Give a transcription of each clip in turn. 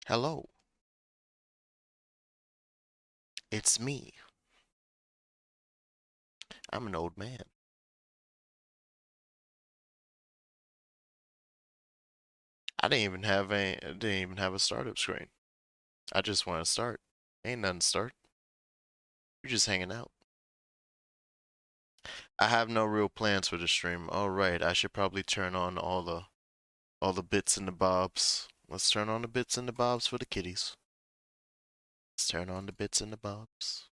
Hello, it's me. I'm an old man. I didn't even have a startup screen. I just want to start. Ain't nothing to start. We're just hanging out. I have no real plans for the stream. All right, I should probably turn on all the bits and the bobs. Let's turn on the bits and the bobs for the kiddies. Let's turn on the bits and the bobs.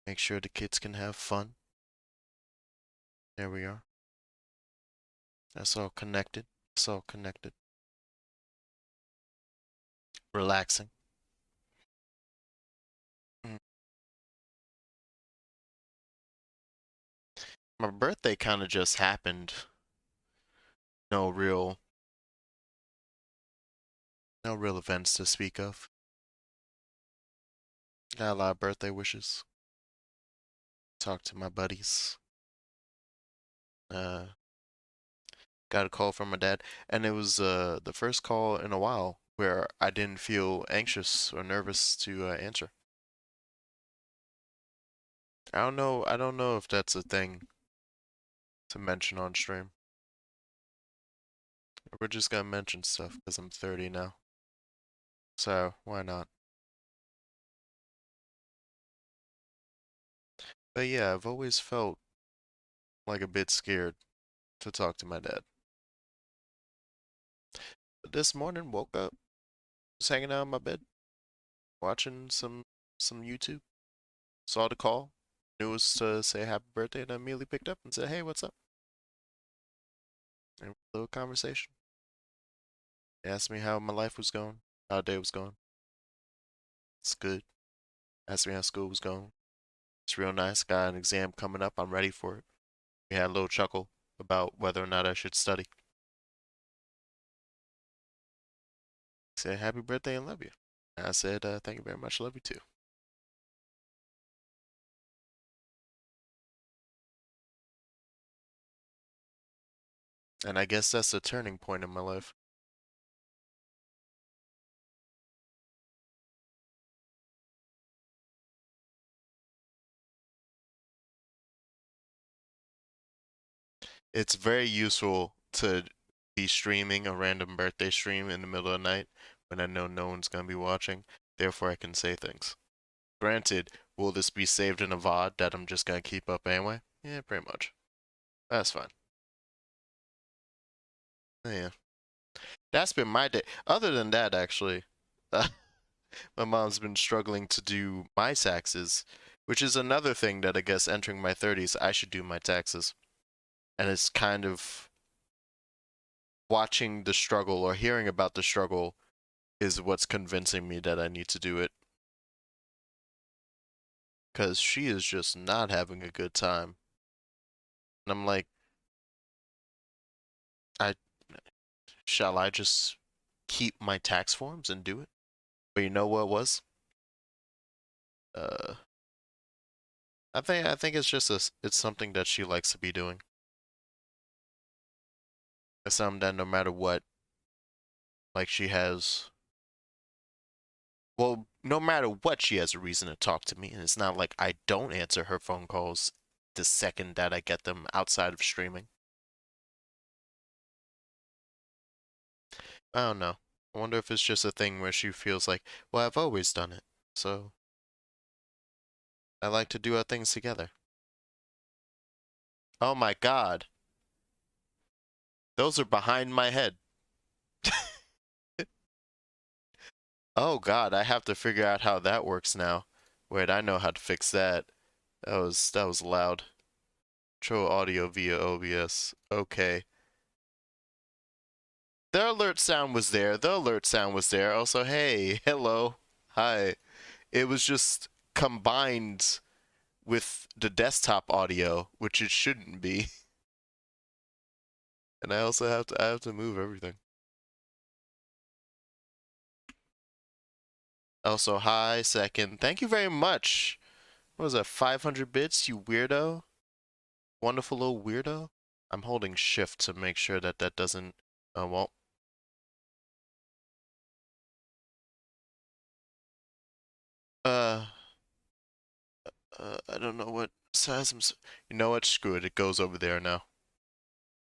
Make sure the kids can have fun. There we are. That's all connected. It's all connected. Relaxing. Mm. My birthday kind of just happened. No real No real events to speak of. Got a lot of birthday wishes. Talked to my buddies. Uh, got a call from my dad, and it was the first call in a while where I didn't feel anxious or nervous to answer. I don't know. I don't know if that's a thing to mention on stream. We're just gonna mention stuff because I'm 30 now. So why not? But yeah, I've always felt like a bit scared to talk to my dad. But this morning, woke up, was hanging out in my bed, watching some YouTube. Saw the call, knew it was to say happy birthday, and I immediately picked up and said, "Hey, what's up?" And a little conversation. He asked me how my life was going, how the day was going. It's good. Asked me how school was going. It's real nice. Got an exam coming up. I'm ready for it. We had a little chuckle about whether or not I should study. He said, "Happy birthday and love you." And I said, "Thank you very much. Love you too." And I guess that's a turning point in my life. It's very useful to be streaming a random birthday stream in the middle of the night when I know no one's gonna be watching. Therefore, I can say things. Granted, will this be saved in a VOD that I'm just gonna keep up anyway? Yeah, pretty much. That's fine. Yeah. That's been my day. Other than that, actually, uh, my mom's been struggling to do my taxes, which is another thing that I guess entering my 30s, I should do my taxes. And it's kind of watching the struggle or hearing about the struggle is what's convincing me that I need to do it. Because she is just not having a good time. And I'm like, I shall I just keep my tax forms and do it? But you know what it was? Uh, I think it's just it's something that she likes to be doing. It's something that no matter what, like she has, well, no matter what, she has a reason to talk to me, and it's not like I don't answer her phone calls the second that I get them outside of streaming. I don't know. I wonder if it's just a thing where she feels like, well, I've always done it, so I like to do our things together. Oh my God, those are behind my head. Oh God, I have to figure out how that works now. Wait, I know how to fix that. That was loud. Control audio via OBS. Okay. The alert sound was there. The alert sound was there. Also, hey, hello, hi. It was just combined with the desktop audio, which it shouldn't be. And I have to move everything. Also, hi, second. Thank you very much. What was that, 500 bits, you weirdo? Wonderful little weirdo. I'm holding shift to make sure that that doesn't, well, Uh, I don't know what size You know what? Screw it. It goes over there now.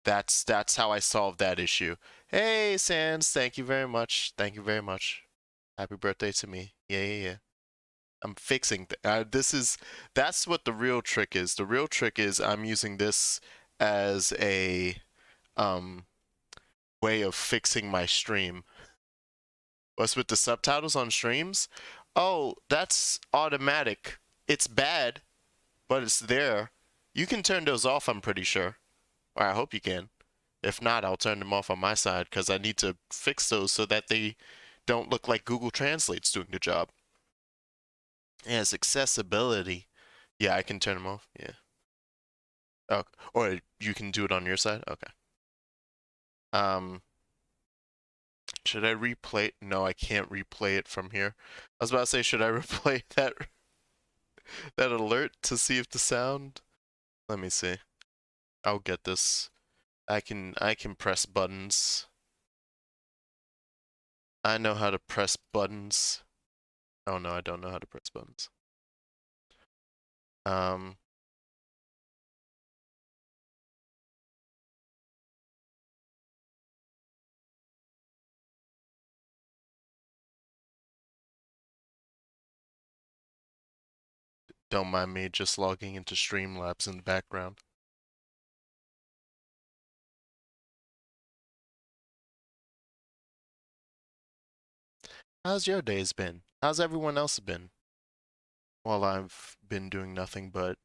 That's how I solved that issue. Hey, Sans, thank you very much. Thank you very much. Happy birthday to me. Yeah, yeah, yeah. I'm fixing that's what the real trick is. The real trick is I'm using this as a um way of fixing my stream. What's with the subtitles on streams? Oh, that's automatic. It's bad, but it's there. You can turn those off, I'm pretty sure. Or I hope you can. If not, I'll turn them off on my side because I need to fix those so that they don't look like Google Translate's doing the job. Yes, accessibility. Yeah, I can turn them off. Yeah. Oh, or you can do it on your side? Okay. Um, should I replay it? No, I can't replay it from here. I was about to say, should I replay that alert to see if the sound? Let me see. I'll get this. I can press buttons. I know how to press buttons. Oh no, I don't know how to press buttons. Um, don't mind me just logging into Streamlabs in the background. How's your days been? How's everyone else been? Well, I've been doing nothing but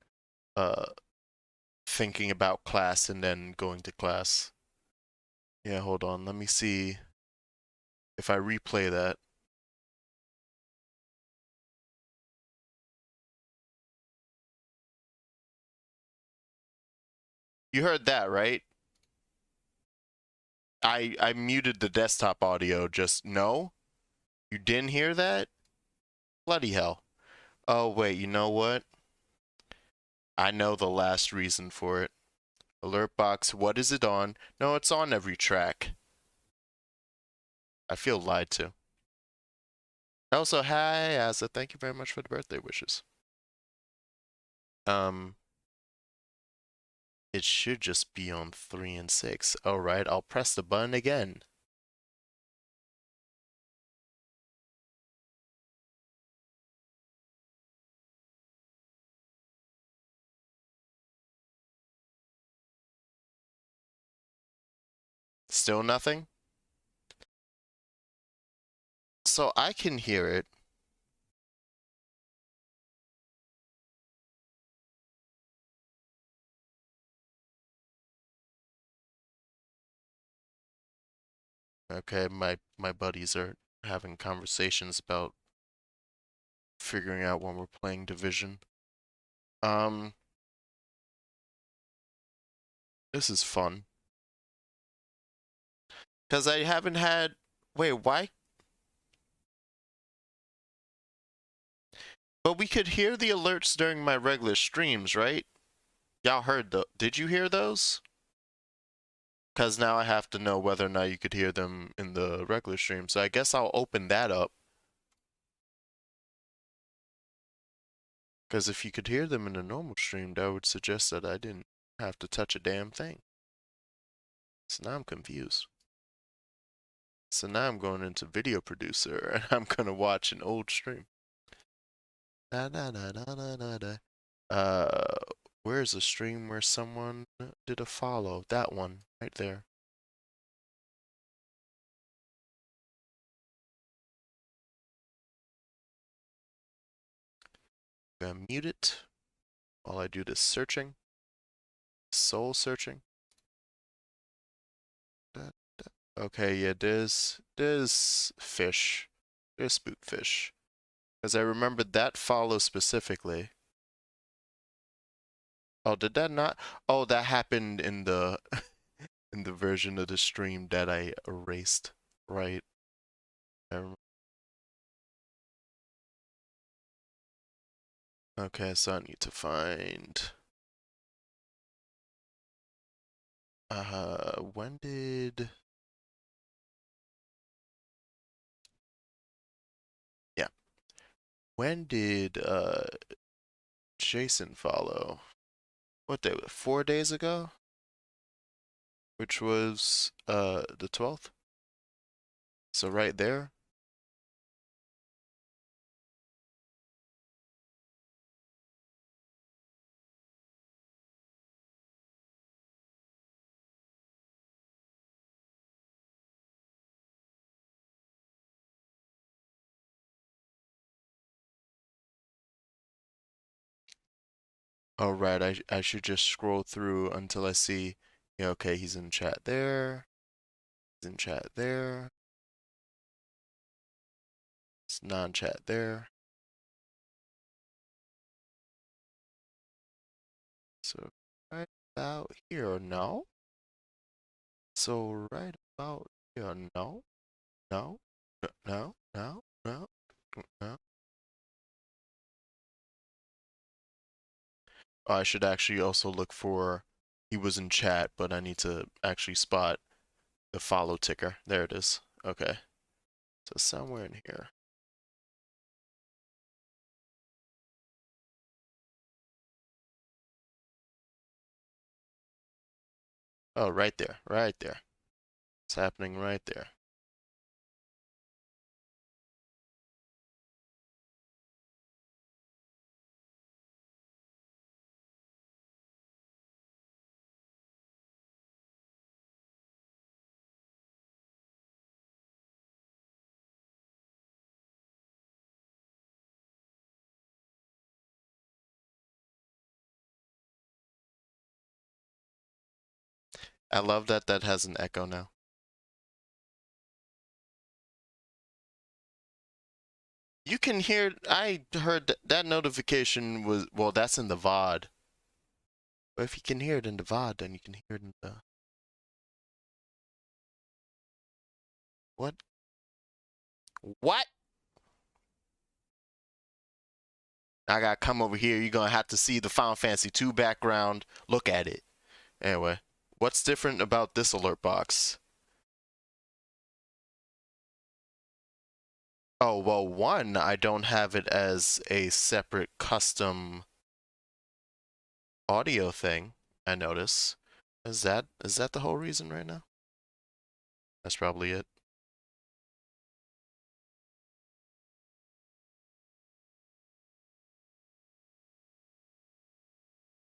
uh thinking about class and then going to class. Yeah, hold on. Let me see if I replay that. You heard that, right? I muted the desktop audio. Just no? You didn't hear that? Bloody hell. Oh, wait, you know what? I know the last reason for it. Alert box, what is it on? No, it's on every track. I feel lied to. Also, hi, Asa. Thank you very much for the birthday wishes. Um, it should just be on 3 and 6. Alright, I'll press the button again. Still nothing? So I can hear it. Okay, my buddies are having conversations about figuring out when we're playing Division. Um, this is fun. Because I haven't had... Wait, why? But we could hear the alerts during my regular streams, right? Y'all heard the... Did you hear those? Because now I have to know whether or not you could hear them in the regular stream. So I guess I'll open that up. Because if you could hear them in a normal stream, that would suggest that I didn't have to touch a damn thing. So now I'm confused. So now I'm going into Video Producer and I'm gonna watch an old stream. Da, da, da, da, da, da, da. Where's a stream where someone did a follow? That one, right there. I'm gonna mute it while I do this searching. Soul searching. Da, da. Okay, yeah, there's fish. There's spookfish. Because I remembered that follow specifically. Oh, did that not? Oh, that happened in the in the version of the stream that I erased. Right. Okay, so I need to find when did yeah. When did Jason follow? What day? 4 days ago? Which was the 12th? So right there. All right, I should just scroll through until I see, yeah, okay, he's in chat there. He's in chat there. It's non-chat there. So right about here, no? So right about here, no? No? No? No? No? No? I should actually also look for, he was in chat, but I need to actually spot the follow ticker. There it is. Okay. So somewhere in here. Oh, right there. Right there. It's happening right there. I love that that has an echo now. You can hear, I heard that notification was, well, that's in the VOD. But if you can hear it in the VOD, then you can hear it in the, what? What? I gotta come over here. You're gonna have to see the Final Fantasy 2 background. Look at it. Anyway, what's different about this alert box? Oh, well, one, I don't have it as a separate custom audio thing, I notice. Is that the whole reason right now? That's probably it.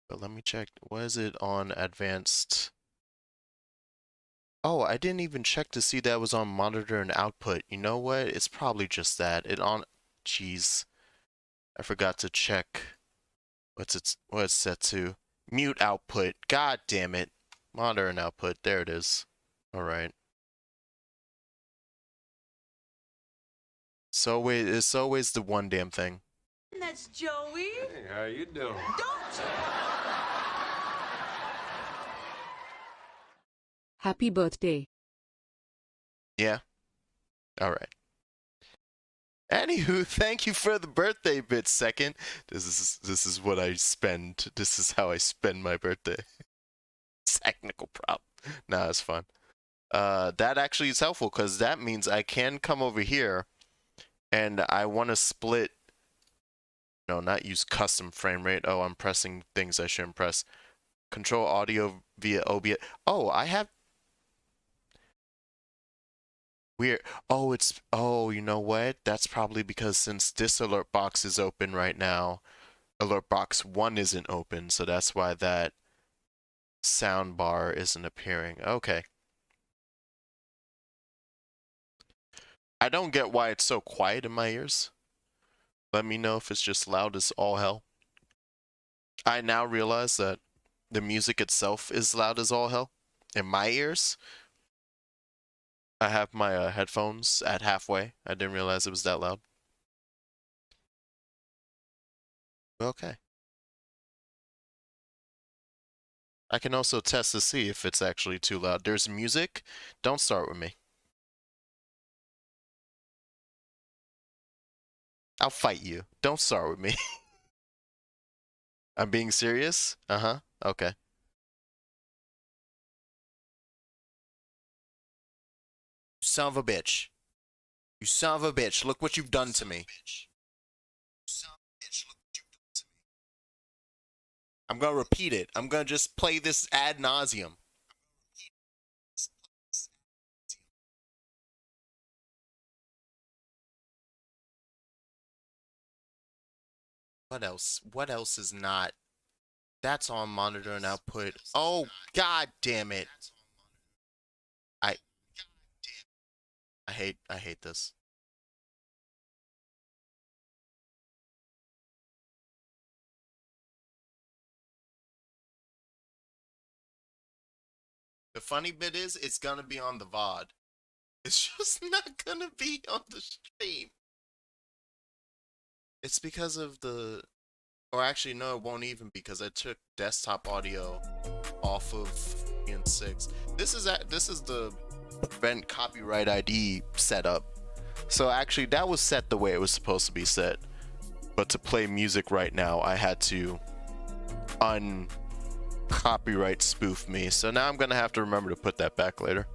But let me check. What is it on advanced? Oh, I didn't even check to see that was on monitor and output. You know what? It's probably just that. It on, jeez. I forgot to check what it's set to. Mute output. God damn it. Monitor and output. There it is. All right. So wait, it's always the one damn thing. That's Joey. Hey, how you doing? Don't. Happy birthday. Yeah. All right. Anywho, thank you for the birthday bit, second. This is what I spend. This is how I spend my birthday. Technical problem. Nah, it's fun. That actually is helpful because that means I can come over here and I want to split. No, not use custom frame rate. Oh, I'm pressing things I shouldn't press. Control audio via OBS. Oh, I have. Weird. Oh, it's. Oh, you know what? That's probably because since this alert box is open right now, alert box 1 isn't open, so that's why that sound bar isn't appearing. Okay. I don't get why it's so quiet in my ears. Let me know if it's just loud as all hell. I now realize that the music itself is loud as all hell in my ears. I have my headphones at halfway. I didn't realize it was that loud. Okay. I can also test to see if it's actually too loud. There's music. Don't start with me. I'll fight you. Don't start with me. I'm being serious? Uh-huh. Okay. Son of a bitch. You son of a bitch. Look what you've done to me. I'm gonna repeat it. I'm gonna just play this ad nauseum. What else? What else is not? That's on monitor and output. Oh, god damn it. I I hate this. The funny bit is it's gonna be on the VOD. It's just not gonna be on the stream. It's because of the, or actually no, it won't even, because I took desktop audio off of N6. This is the prevent copyright ID setup. So actually that was set the way it was supposed to be set. But to play music right now, I had to copyright spoof me. So now I'm gonna have to remember to put that back later.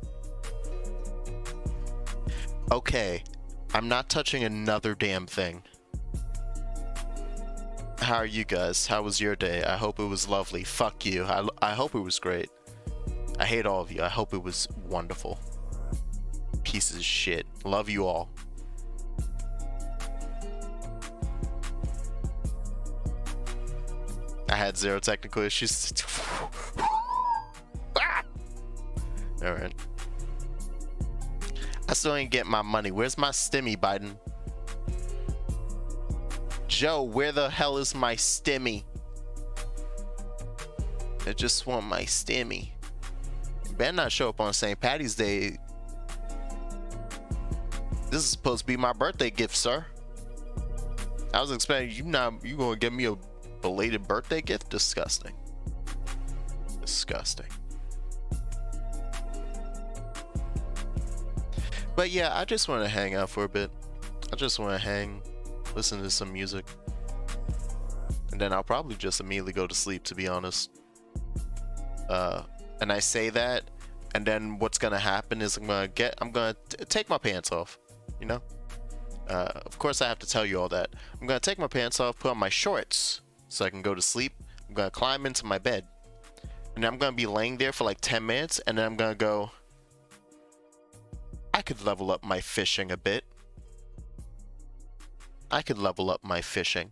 Okay, I'm not touching another damn thing. How are you guys? How was your day? I hope it was lovely. Fuck you. I hope it was great. I hate all of you. I hope it was wonderful. Pieces of shit. Love you all. I had 0 technical issues. Alright. I still ain't getting my money. Where's my stimmy, Biden? Joe, where the hell is my stimmy? I just want my stimmy. Better not show up on St. Patty's Day. This is supposed to be my birthday gift, sir. I was expecting you gonna give me a belated birthday gift? Disgusting. Disgusting. But yeah, I just want to hang out for a bit. I just want to hang, listen to some music, and then I'll probably just immediately go to sleep, to be honest. And I say that, and then what's gonna happen is I'm gonna take my pants off, you know. Of course I have to tell you all that. I'm gonna take my pants off, put on my shorts so I can go to sleep. I'm gonna climb into my bed, and I'm gonna be laying there for like 10 minutes, and then I'm gonna go, I could level up my fishing a bit. I could level up my fishing.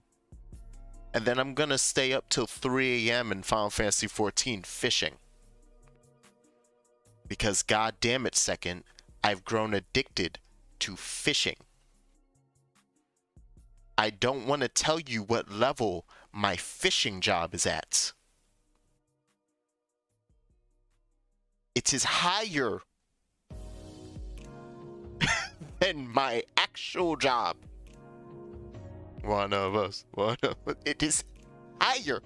And then I'm gonna stay up till 3 a.m. in Final Fantasy XIV fishing. Because god damn it, second, I've grown addicted to fishing. I don't want to tell you what level my fishing job is at. It is higher than my actual job. One of us. It is higher.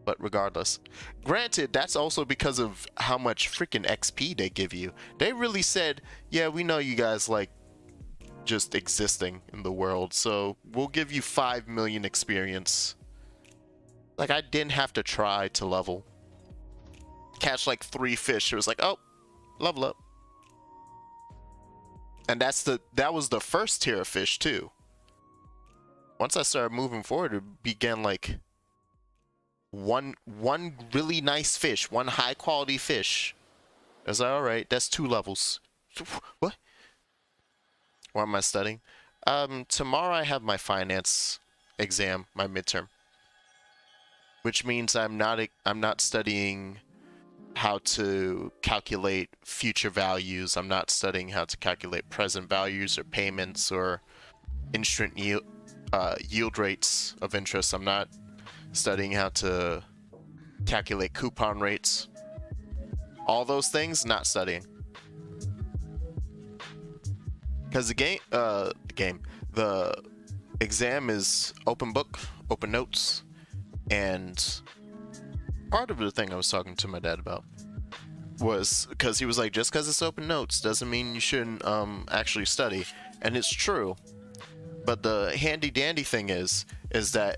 But regardless, granted, that's also because of how much freaking XP they give you. They really said, yeah, we know you guys like just existing in the world, so we'll give you 5 million experience. Like, I didn't have to try to level. Catch like 3 fish. It was like, oh, level up. And that was the first tier of fish too. Once I started moving forward, it began like one really nice fish, one high quality fish. I was like, all right, that's 2 levels. What? What am I studying? Tomorrow I have my finance exam, my midterm, which means I'm not studying how to calculate future values. I'm not studying how to calculate present values or payments or instant yield rates of interest. I'm not studying how to calculate coupon rates. All those things, not studying. Because the exam is open book, open notes, and part of the thing I was talking to my dad about was because he was like, just because it's open notes doesn't mean you shouldn't actually study. And it's true. But the handy dandy thing is that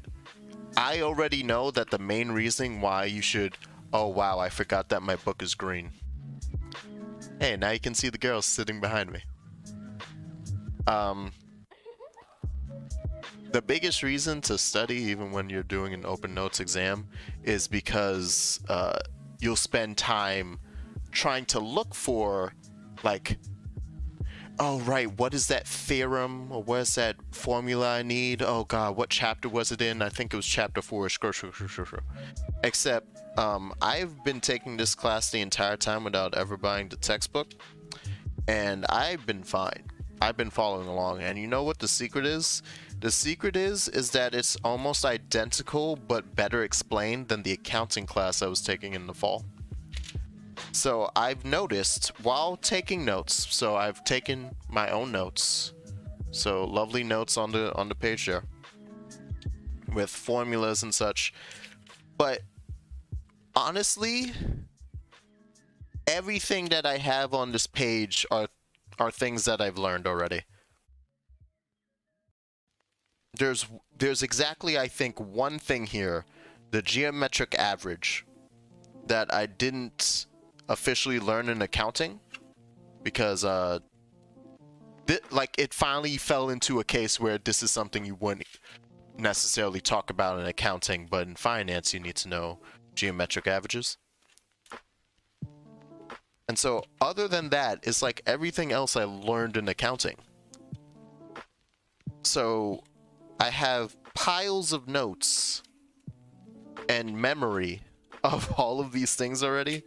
I already know that the main reason why you should, oh wow, I forgot that my book is green. Hey, now you can see the girls sitting behind me. the biggest reason to study, even when you're doing an open notes exam, is because you'll spend time trying to look for, like, oh, right, what is that theorem, or what is that formula I need? Oh, God, what chapter was it in? I think it was chapter 4. Except, I've been taking this class the entire time without ever buying the textbook, and I've been fine. I've been following along, and you know what the secret is? The secret is that it's almost identical, but better explained than the accounting class I was taking in the fall. So I've noticed while taking notes, so I've taken my own notes, so lovely notes on the page there, with formulas and such, but honestly, everything that I have on this page are things that I've learned already. There's exactly, I think, one thing here, the geometric average, that I didn't officially learn in accounting, because like, it finally fell into a case where this is something you wouldn't necessarily talk about in accounting, but in finance you need to know geometric averages. And so other than that, it's like everything else I learned in accounting. So I have piles of notes and memory of all of these things already,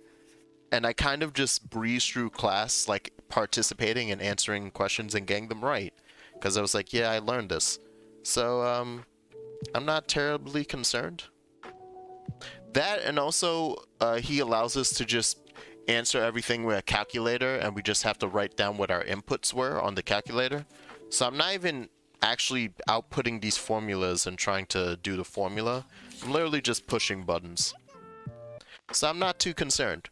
and I kind of just breeze through class, like participating and answering questions and getting them right, because I was like, yeah, I learned this. So I'm not terribly concerned. That, and also he allows us to just answer everything with a calculator, and we just have to write down what our inputs were on the calculator. So I'm not even actually outputting these formulas and trying to do the formula. I'm literally just pushing buttons. So I'm not too concerned.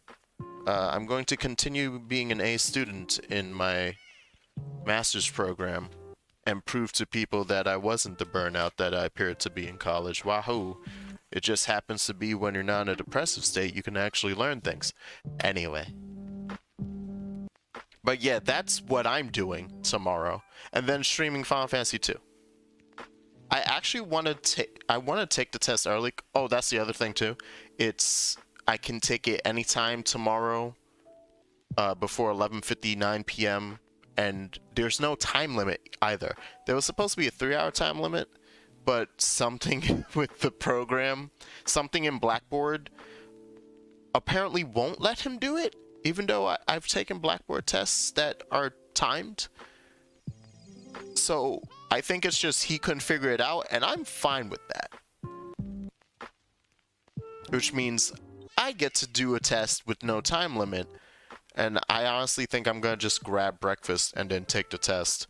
I'm going to continue being an A student in my master's program and prove to people that I wasn't the burnout that I appeared to be in college. Wahoo! It just happens to be when you're not in a depressive state, you can actually learn things. Anyway. But yeah, that's what I'm doing tomorrow. And then streaming Final Fantasy 2. I actually want to take the test early. Oh, that's the other thing too. I can take it anytime tomorrow before 11:59 p.m. and there's no time limit either. There was supposed to be a 3-hour time limit, but something with the program, something in Blackboard, apparently won't let him do it, even though I've taken Blackboard tests that are timed. So I think it's just he couldn't figure it out, and I'm fine with that. Which means I get to do a test with no time limit, and I honestly think I'm gonna just grab breakfast and then take the test.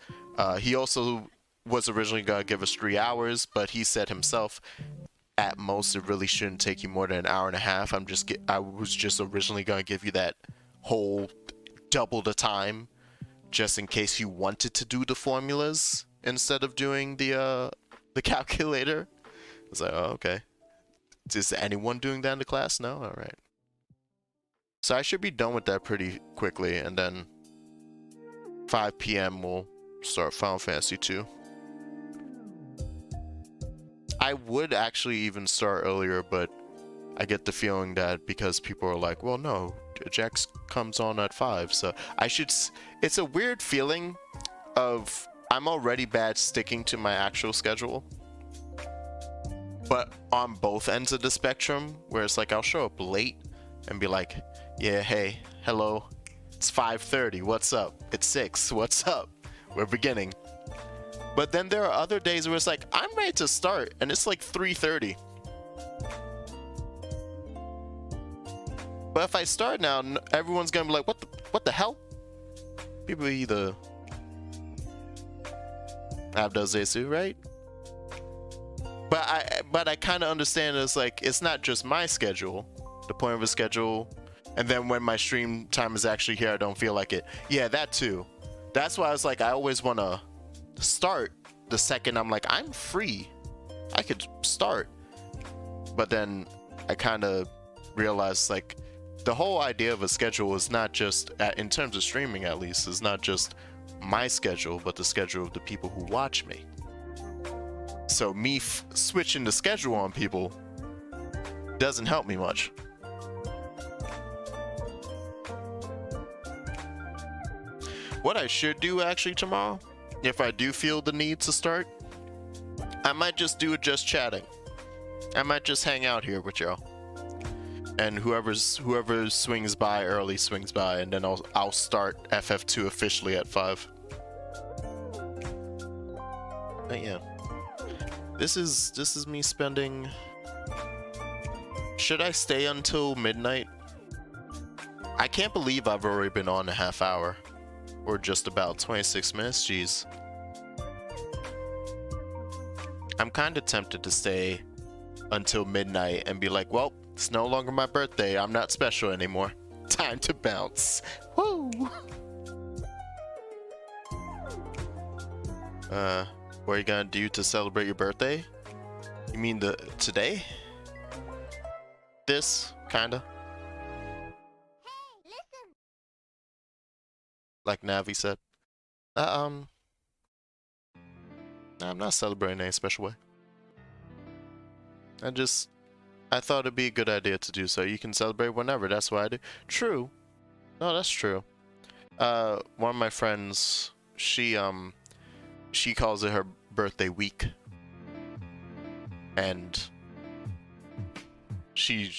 He also was originally gonna give us 3 hours, but he said himself, at most it really shouldn't take you more than an hour and a half. I was just originally gonna give you that whole double the time, just in case you wanted to do the formulas instead of doing the calculator. I was like, oh, okay. Is anyone doing that in the class? No? Alright. So I should be done with that pretty quickly, and then 5 p.m. we'll start Final Fantasy 2. I would actually even start earlier, but I get the feeling that because people are like, well, no, Jax comes on at 5, so I should... It's a weird feeling of I'm already bad sticking to my actual schedule, but on both ends of the spectrum, where it's like I'll show up late and be like, yeah, hey, hello, it's 5:30, what's up? It's 6, what's up? We're beginning. But then there are other days where it's like, I'm ready to start, and it's like 3:30. But if I start now, everyone's gonna be like, what the hell? People either have those Zesu, right? But I kind of understand it's like, it's not just my schedule, the point of a schedule, and then when my stream time is actually here, I don't feel like it. Yeah, that too. That's why I was like, I always want to start the second I'm like, I'm free, I could start. But then I kind of realized, like, the whole idea of a schedule is not just, in terms of streaming at least, is not just my schedule, but the schedule of the people who watch me. So me switching the schedule on people doesn't help me much. What I should do actually tomorrow, if I do feel the need to start, I might just do it just chatting. I might just hang out here with y'all. And whoever swings by early swings by, and then I'll start FF2 officially at 5. But yeah. This is me spending. Should I stay until midnight? I can't believe I've already been on a half hour. Or just about 26 minutes, jeez. I'm kind of tempted to stay until midnight and be like, well, it's no longer my birthday. I'm not special anymore. Time to bounce. Woo! What are you gonna do to celebrate your birthday? You mean today? This, kinda. Like Navi said. I'm not celebrating in any special way. I thought it'd be a good idea to do so. You can celebrate whenever, that's what I do. True. No, that's true. One of my friends, she calls it her birthday week. And she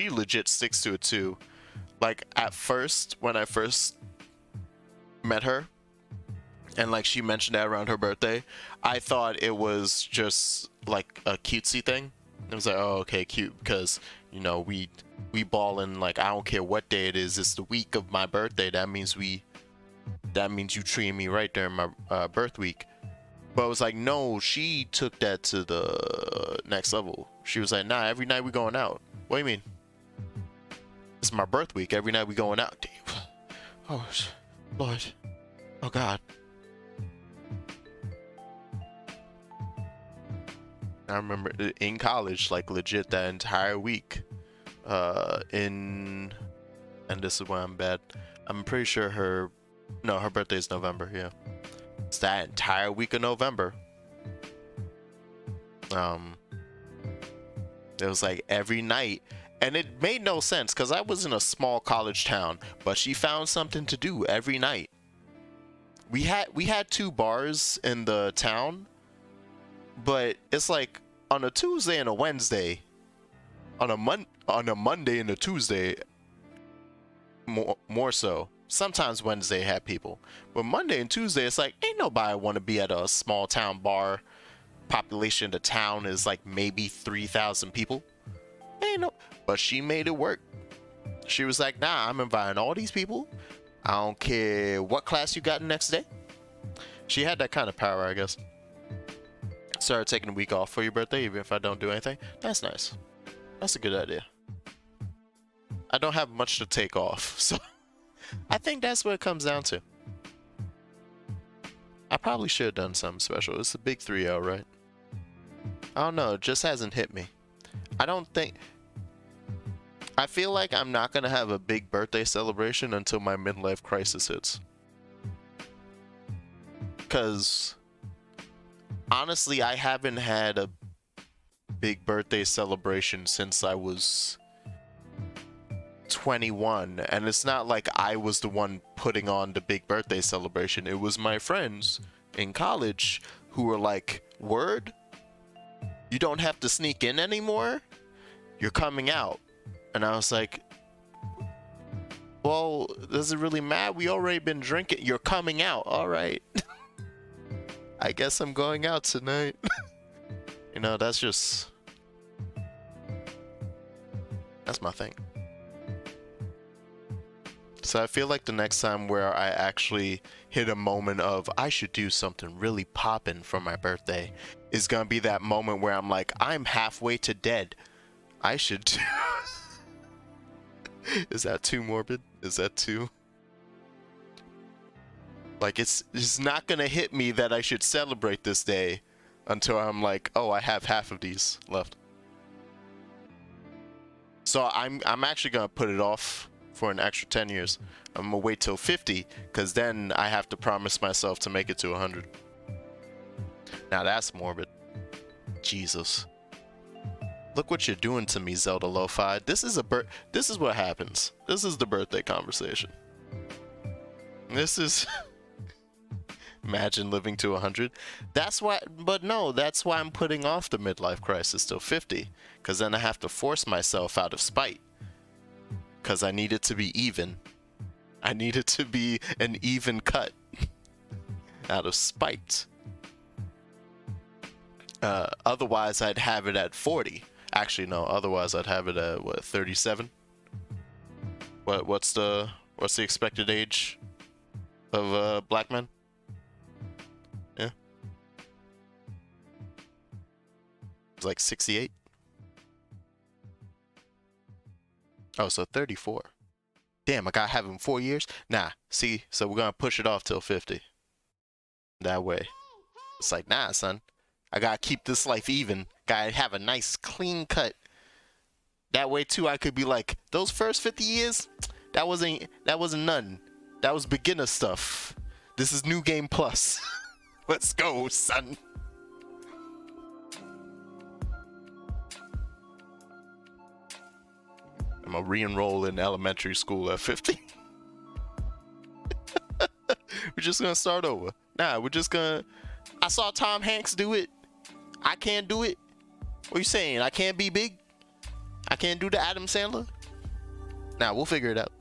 legit sticks to it too. Like at first, when I first met her and like she mentioned that around her birthday, I thought it was just like a cutesy thing. It was like, oh, okay, cute, because you know we ballin', like I don't care what day it is, it's the week of my birthday, that means you treating me right during my birth week. But it was like, no, she took that to the next level. She was like, nah, every night we going out. What do you mean? It's my birth week, every night we going out. Damn. Oh Lord. Oh God. I remember in college, like legit that entire week, and this is why I'm bad. I'm pretty sure her birthday is November, yeah. It's that entire week of November. It was like every night, and it made no sense because I was in a small college town, but she found something to do every night. We had 2 bars in the town, but it's like on a Tuesday and a Wednesday, on a Monday and a Tuesday, more so. Sometimes Wednesday had people, but Monday and Tuesday it's like ain't nobody want to be at a small town bar. Population of the town is like maybe 3,000 people. Ain't no, but she made it work. She was like, nah, I'm inviting all these people. I don't care what class you got next day. She had that kind of power, I guess. Started taking a week off for your birthday, even if I don't do anything. That's nice. That's a good idea. I don't have much to take off, so I think that's what it comes down to. I probably should have done something special. It's a big 3-0, right? I don't know. It just hasn't hit me. I feel like I'm not going to have a big birthday celebration until my midlife crisis hits. Because honestly, I haven't had a big birthday celebration since I was 21, and it's not like I was the one putting on the big birthday celebration. It was my friends in college who were like, word, you don't have to sneak in anymore, you're coming out. And I was like, well, does it really matter? We already been drinking. You're coming out. All right. I guess I'm going out tonight. You know, that's my thing. So I feel like the next time where I actually hit a moment of I should do something really poppin' for my birthday is gonna be that moment where I'm like, I'm halfway to dead. I should do... Is that too morbid? Is that too... Like, it's not gonna hit me that I should celebrate this day until I'm like, oh, I have half of these left. So I'm actually gonna put it off for an extra 10 years. I'm gonna wait till 50, because then I have to promise myself to make it to 100. Now that's morbid. Jesus. Look what you're doing to me, Zelda Lo-Fi. This is what happens. This is the birthday conversation. This is imagine living to 100. That's why, but no, that's why I'm putting off the midlife crisis till 50, because then I have to force myself out of spite, because I need it to be even. I need it to be an even cut out of spite. Otherwise I'd have it at 40. Actually no, otherwise I'd have it at what, 37? What's the expected age of black men? Yeah. It's like 68. Oh, so 34. Damn, I gotta have him 4 years? Nah, see, so we're gonna push it off till 50. That way. It's like, nah, son. I gotta keep this life even. Gotta have a nice clean cut. That way too I could be like, those first 50 years, that wasn't nothing. That was beginner stuff. This is new game plus. Let's go, son. I'm gonna re-enroll in elementary school at 50. We're just gonna start over. Nah, we're just gonna... I saw Tom Hanks do it. I can't do it. What are you saying? I can't be big? I can't do the Adam Sandler? Nah, we'll figure it out.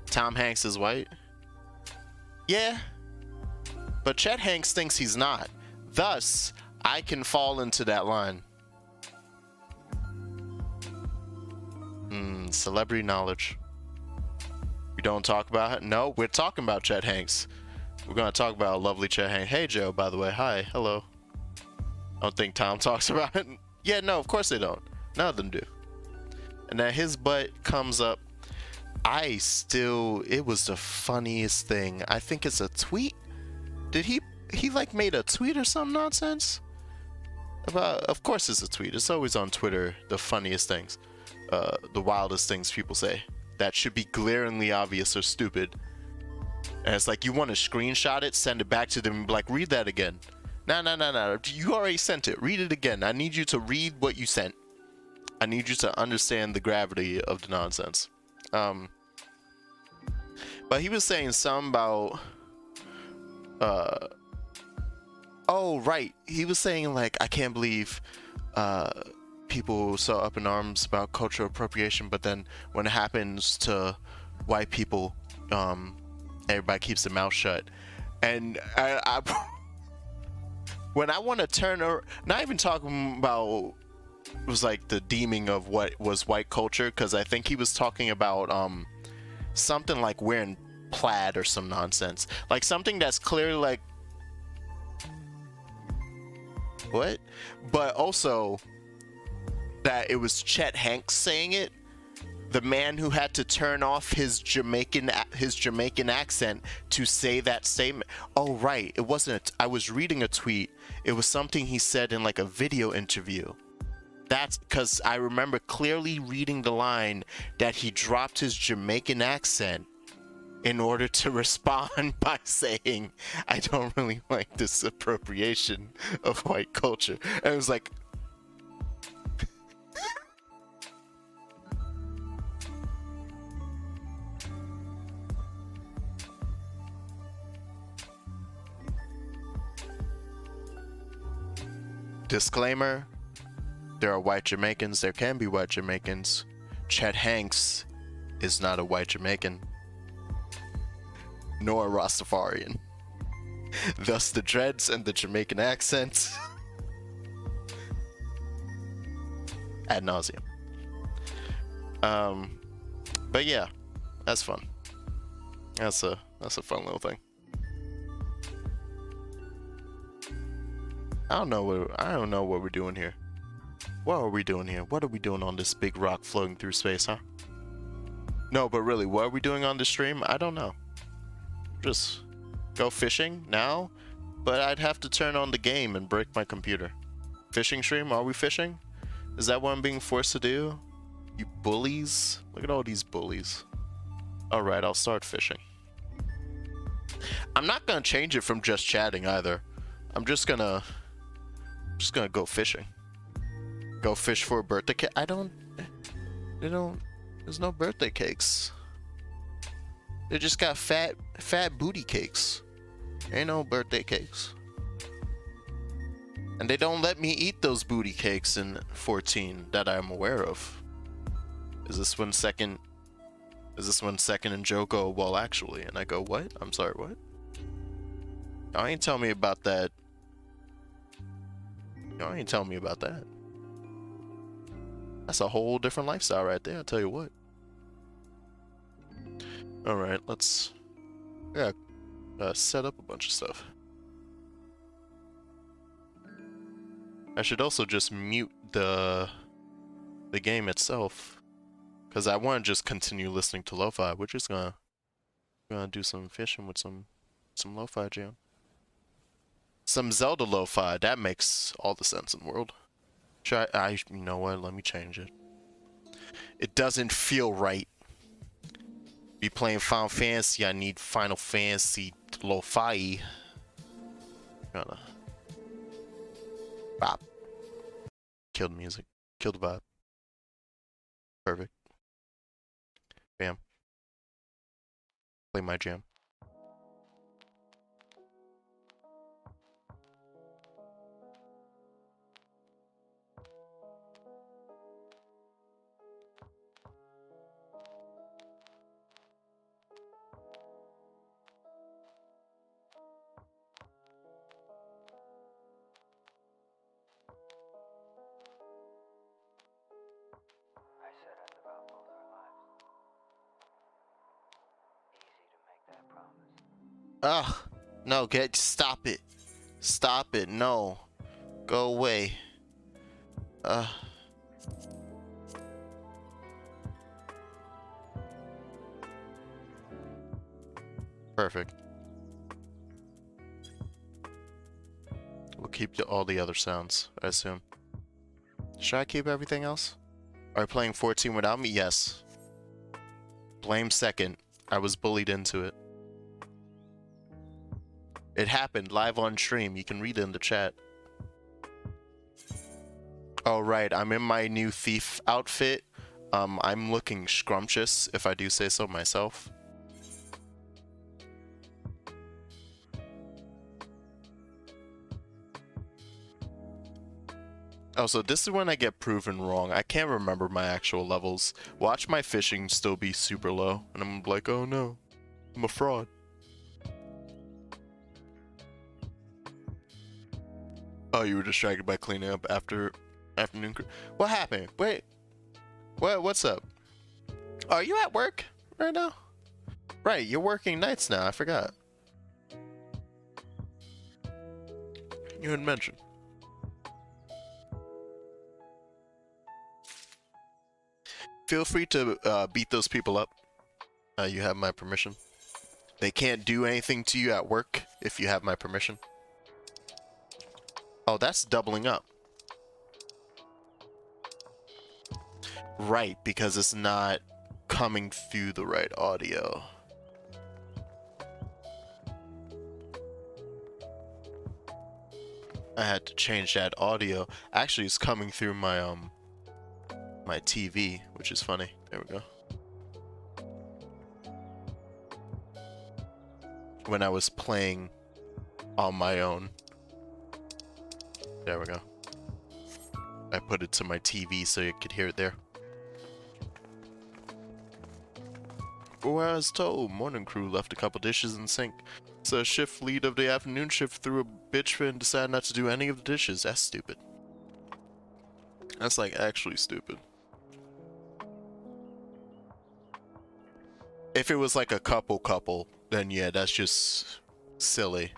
Tom Hanks is white? Yeah. But Chet Hanks thinks he's not. Thus, I can fall into that line. Celebrity knowledge. We don't talk about it? No, we're talking about Chet Hanks. We're going to talk about lovely Chet Hanks. Hey, Joe, by the way. Hi. Hello. I don't think Tom talks about it. Yeah, no, of course they don't. None of them do. And then his butt comes up. It was the funniest thing. I think it's a tweet. Did he like made a tweet or some nonsense? Of course it's a tweet. It's always on Twitter, the funniest things. The wildest things people say. That should be glaringly obvious or stupid. And it's like, you want to screenshot it, send it back to them, and be like, read that again. No. You already sent it. Read it again. I need you to read what you sent. I need you to understand the gravity of the nonsense. But he was saying something about... oh, right. He was saying, like, I can't believe people so up in arms about cultural appropriation, but then when it happens to white people, everybody keeps their mouth shut. And I when I want to turn, not even talking about, it was like the deeming of what was white culture, because I think he was talking about something like wearing plaid or some nonsense, like something that's clearly like, what? But also that it was Chet Hanks saying it, the man who had to turn off his Jamaican accent to say that statement. Oh, right. It wasn't. I was reading a tweet. It was something he said in like a video interview. That's because I remember clearly reading the line that he dropped his Jamaican accent in order to respond by saying, I don't really like this appropriation of white culture. And it was like, disclaimer, there are white Jamaicans, there can be white Jamaicans. Chet Hanks is not a white Jamaican, nor a Rastafarian. Thus the dreads and the Jamaican accent ad nauseum. But yeah, that's fun. That's a fun little thing. I don't know what we're doing here. What are we doing here? What are we doing on this big rock floating through space, huh? No, but really, what are we doing on this stream? I don't know. Just go fishing now? But I'd have to turn on the game and break my computer. Fishing stream? Are we fishing? Is that what I'm being forced to do? You bullies? Look at all these bullies. Alright, I'll start fishing. I'm not gonna change it from just chatting either. I'm just gonna Just gonna go fishing. Go fish for a birthday cake. There's no birthday cakes. They just got fat booty cakes. Ain't no birthday cakes. And they don't let me eat those booty cakes in 14 that I'm aware of. Is this when second and Joe go, well, actually, and I go, what? I'm sorry, what? Y'all ain't tell me about that. Y'all ain't tell me about that. That's a whole different lifestyle right there, I'll tell you what. Alright, let's set up a bunch of stuff. I should also just mute the game itself, because I want to just continue listening to lo-fi. We're just gonna do some fishing with some lo-fi jam. Some Zelda lo-fi. That makes all the sense in the world. You know what? Let me change it. It doesn't feel right. Be playing Final Fantasy. I need Final Fantasy lo-fi. Gotta bop. Kill the music. Kill the vibe. Perfect. Bam. Play my jam. Ugh, no, stop it. Stop it, no. Go away. Perfect. We'll keep all the other sounds, I assume. Should I keep everything else? Are you playing 14 without me? Yes. Blame second. I was bullied into it. It happened live on stream. You can read it in the chat. Oh, right. I'm in my new thief outfit. I'm looking scrumptious, if I do say so myself. Oh, so this is when I get proven wrong. I can't remember my actual levels. Watch my fishing still be super low, and I'm like, oh no, I'm a fraud. Oh, you were distracted by cleaning up after afternoon. What happened? Wait, what's up? Are you at work right now? Right, you're working nights now. I forgot. You had mentioned. Feel free to beat those people up. You have my permission. They can't do anything to you at work if you have my permission. Oh, that's doubling up. Right, because it's not coming through the right audio. I had to change that audio. Actually, it's coming through my my TV, which is funny. There we go. When I was playing on my own. There we go. I put it to my TV so you could hear it there. Whereas told, morning crew left a couple dishes in the sink. So shift lead of the afternoon shift threw a bitch fit and decided not to do any of the dishes. That's stupid. That's like actually stupid. If it was like a couple, then yeah, that's just silly.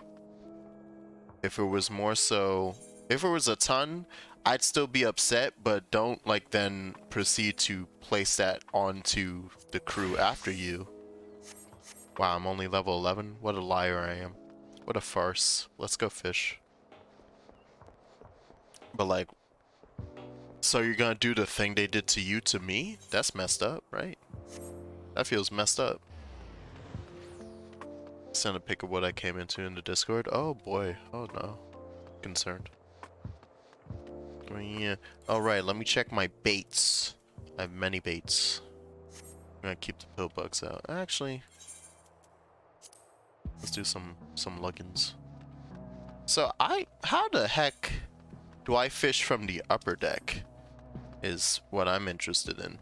If it was more so, if it was a ton, I'd still be upset, but don't like then proceed to place that onto the crew after you. Wow, I'm only level 11? What a liar I am. What a farce. Let's go fish. But like, so you're gonna do the thing they did to you to me? That's messed up, right? That feels messed up. Send a pic of what I came into in the Discord. Oh boy. Oh no. Concerned. Yeah. Alright, let me check my baits. I have many baits. I'm gonna keep the pill bugs out. Actually, let's do some luggins. So how the heck do I fish from the upper deck? Is what I'm interested in.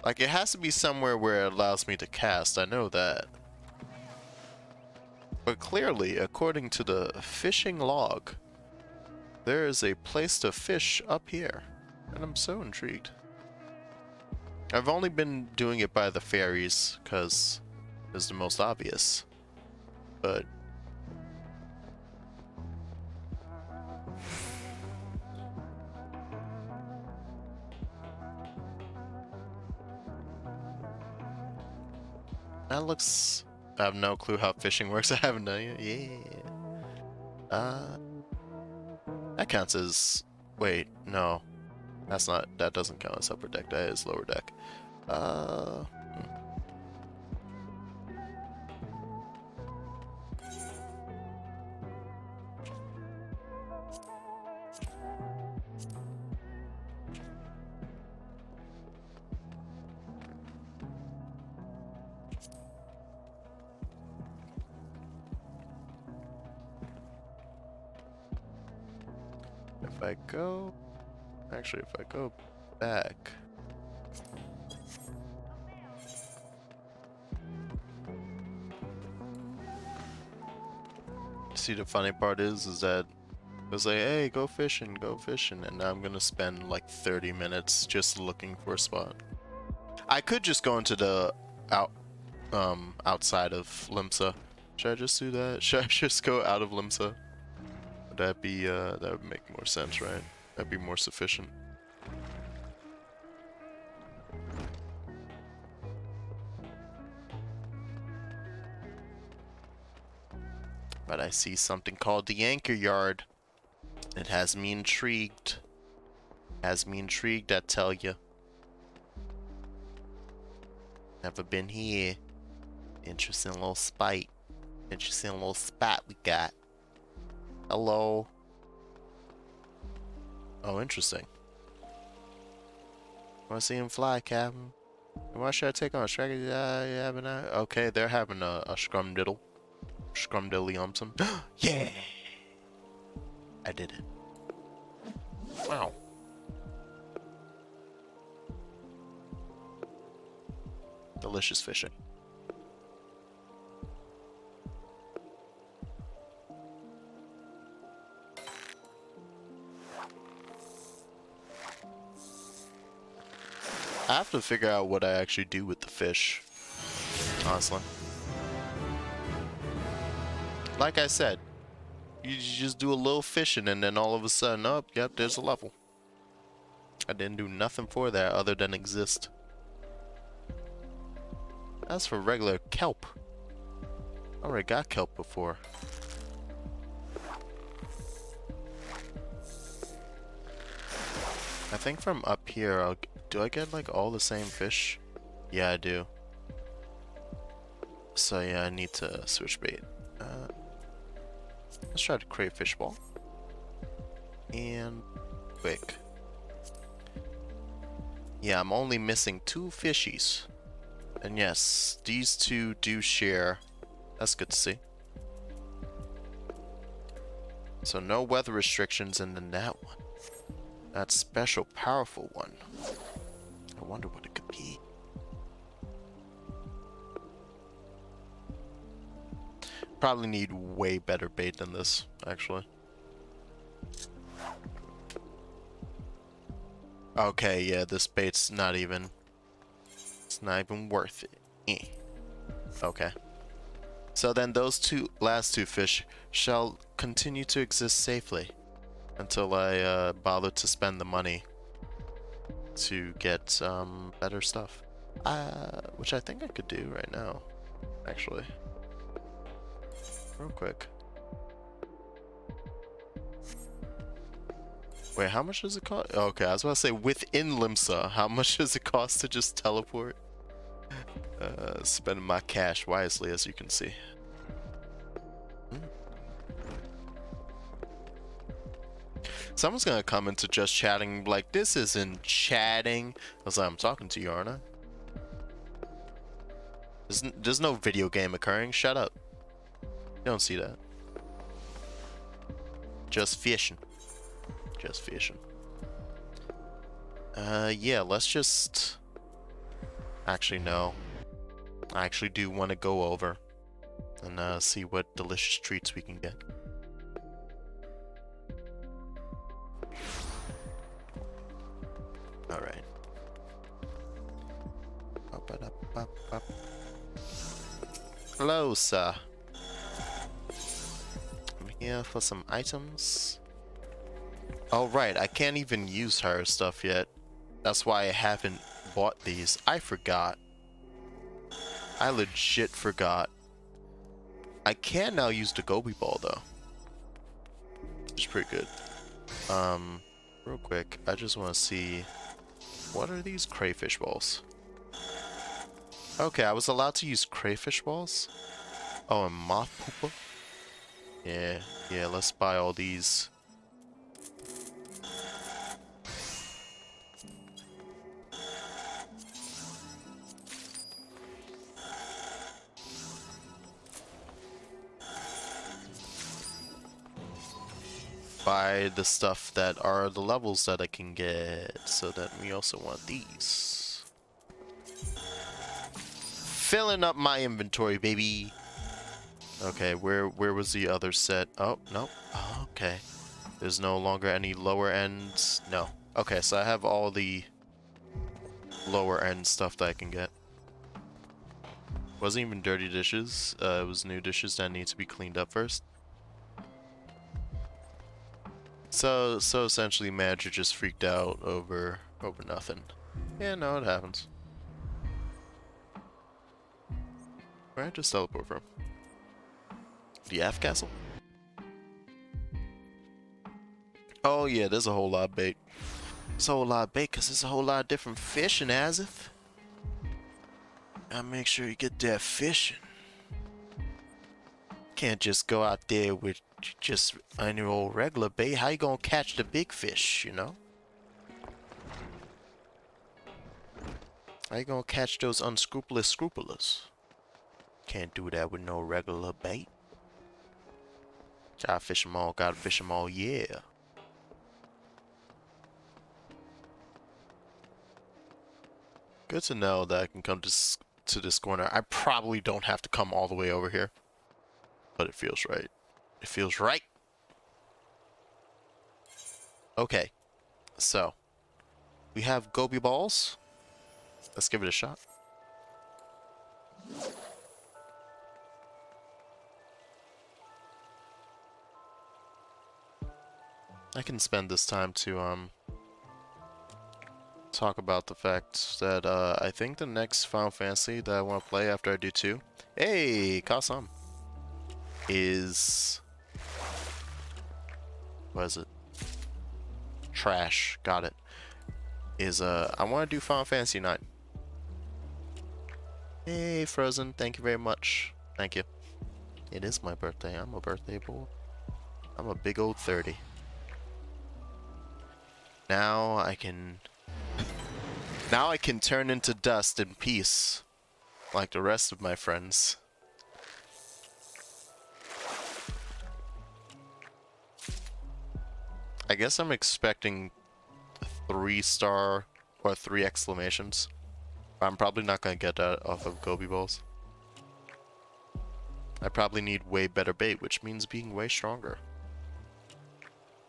Like, it has to be somewhere where it allows me to cast, I know that. But clearly, according to the fishing log, there is a place to fish up here. And I'm so intrigued. I've only been doing it by the ferries, because it's the most obvious. But that looks... I have no clue how fishing works. I haven't done it. Yeah. That counts as... Wait, no. That's not... That doesn't count as upper deck. That is lower deck. If I go... Actually, if I go back... See, the funny part is that it was like, hey, go fishing, and now I'm gonna spend like 30 minutes just looking for a spot. I could just go into the outside of Limsa. Should I just do that? Should I just go out of Limsa? Would that be that would make more sense, right? That'd be more sufficient. But I see something called the Anchor Yard. It has me intrigued. Has me intrigued, I tell you. Never been here. Interesting little spot. Interesting little spot we got. Hello. Oh, interesting. Wanna see him fly, Captain? Why should I take on a strategy? Okay, they're having a scrumdiddle. Scrumdiddly-umpsum. Yeah! I did it. Wow. Delicious fishing. I have to figure out what I actually do with the fish, honestly. Like I said, you just do a little fishing and then all of a sudden, oh, yep, there's a level. I didn't do nothing for that other than exist. As for regular kelp, I already got kelp before. I think from up here, do I get like all the same fish? Yeah, I do. So yeah, I need to switch bait. Let's try to create fish ball. And quick. Yeah, I'm only missing 2 fishies. And yes, these 2 do share. That's good to see. So no weather restrictions, and then that one. That special powerful one. I wonder what it could be. Probably need way better bait than this, actually. Okay, yeah, this bait's not even... It's not even worth it. Okay. So then those last two fish shall continue to exist safely until I bother to spend the money to get better stuff. Which I think I could do right now, actually. Real quick. Wait, how much does it cost? Okay, I was about to say within Limsa, how much does it cost to just teleport? Spending my cash wisely, as you can see. Someone's gonna come into just chatting like, this isn't chatting. I was like, I'm talking to you, aren't I? There's no video game occurring. Shut up. You don't see that. Just fishing. Just fishing. Yeah, let's just... Actually, no. I actually do want to go over and see what delicious treats we can get. Alright. Hello, sir. I'm here for some items. Oh, right, I can't even use her stuff yet. That's why I haven't bought these. I forgot. I legit forgot. I can now use the Gobi Ball, though. Which is pretty good. Real quick, I just want to see... What are these crayfish balls? Okay, I was allowed to use crayfish balls? Oh, and moth pooper? Yeah, let's buy all these. Buy the stuff that are the levels that I can get, so that we also want these. Filling up my inventory, baby. Okay, where was the other set? Oh, no. Oh, okay. There's no longer any lower ends. No. Okay, so I have all the lower end stuff that I can get. Wasn't even dirty dishes. It was new dishes that need to be cleaned up first. So essentially, manager just freaked out over nothing. Yeah, no, it happens. Where I just teleport from? The F castle? Oh yeah, there's a whole lot of bait. There's a whole lot of bait because there's a whole lot of different fishing, Azith. Gotta make sure you get that fishing. Can't just go out there with just any old regular bait. How you gonna catch the big fish, you know? How you gonna catch those unscrupulous scrupulous? Can't do that with no regular bait. Gotta fish them all, gotta fish them all, yeah. Good to know that I can come to this corner. I probably don't have to come all the way over here. But it feels right. It feels right. Okay. So. We have Gobi balls. Let's give it a shot. I can spend this time to talk about the fact that I think the next Final Fantasy that I want to play after I do 2, hey, Kasam, is, what is it? Trash, got it. Is I want to do Final Fantasy 9. Hey, Frozen, thank you very much. Thank you. It is my birthday. I'm a birthday boy. I'm a big old 30. Now I can turn into dust in peace, like the rest of my friends. I guess I'm expecting 3-star or 3 exclamations. I'm probably not gonna get that off of Gobi balls. I probably need way better bait, which means being way stronger.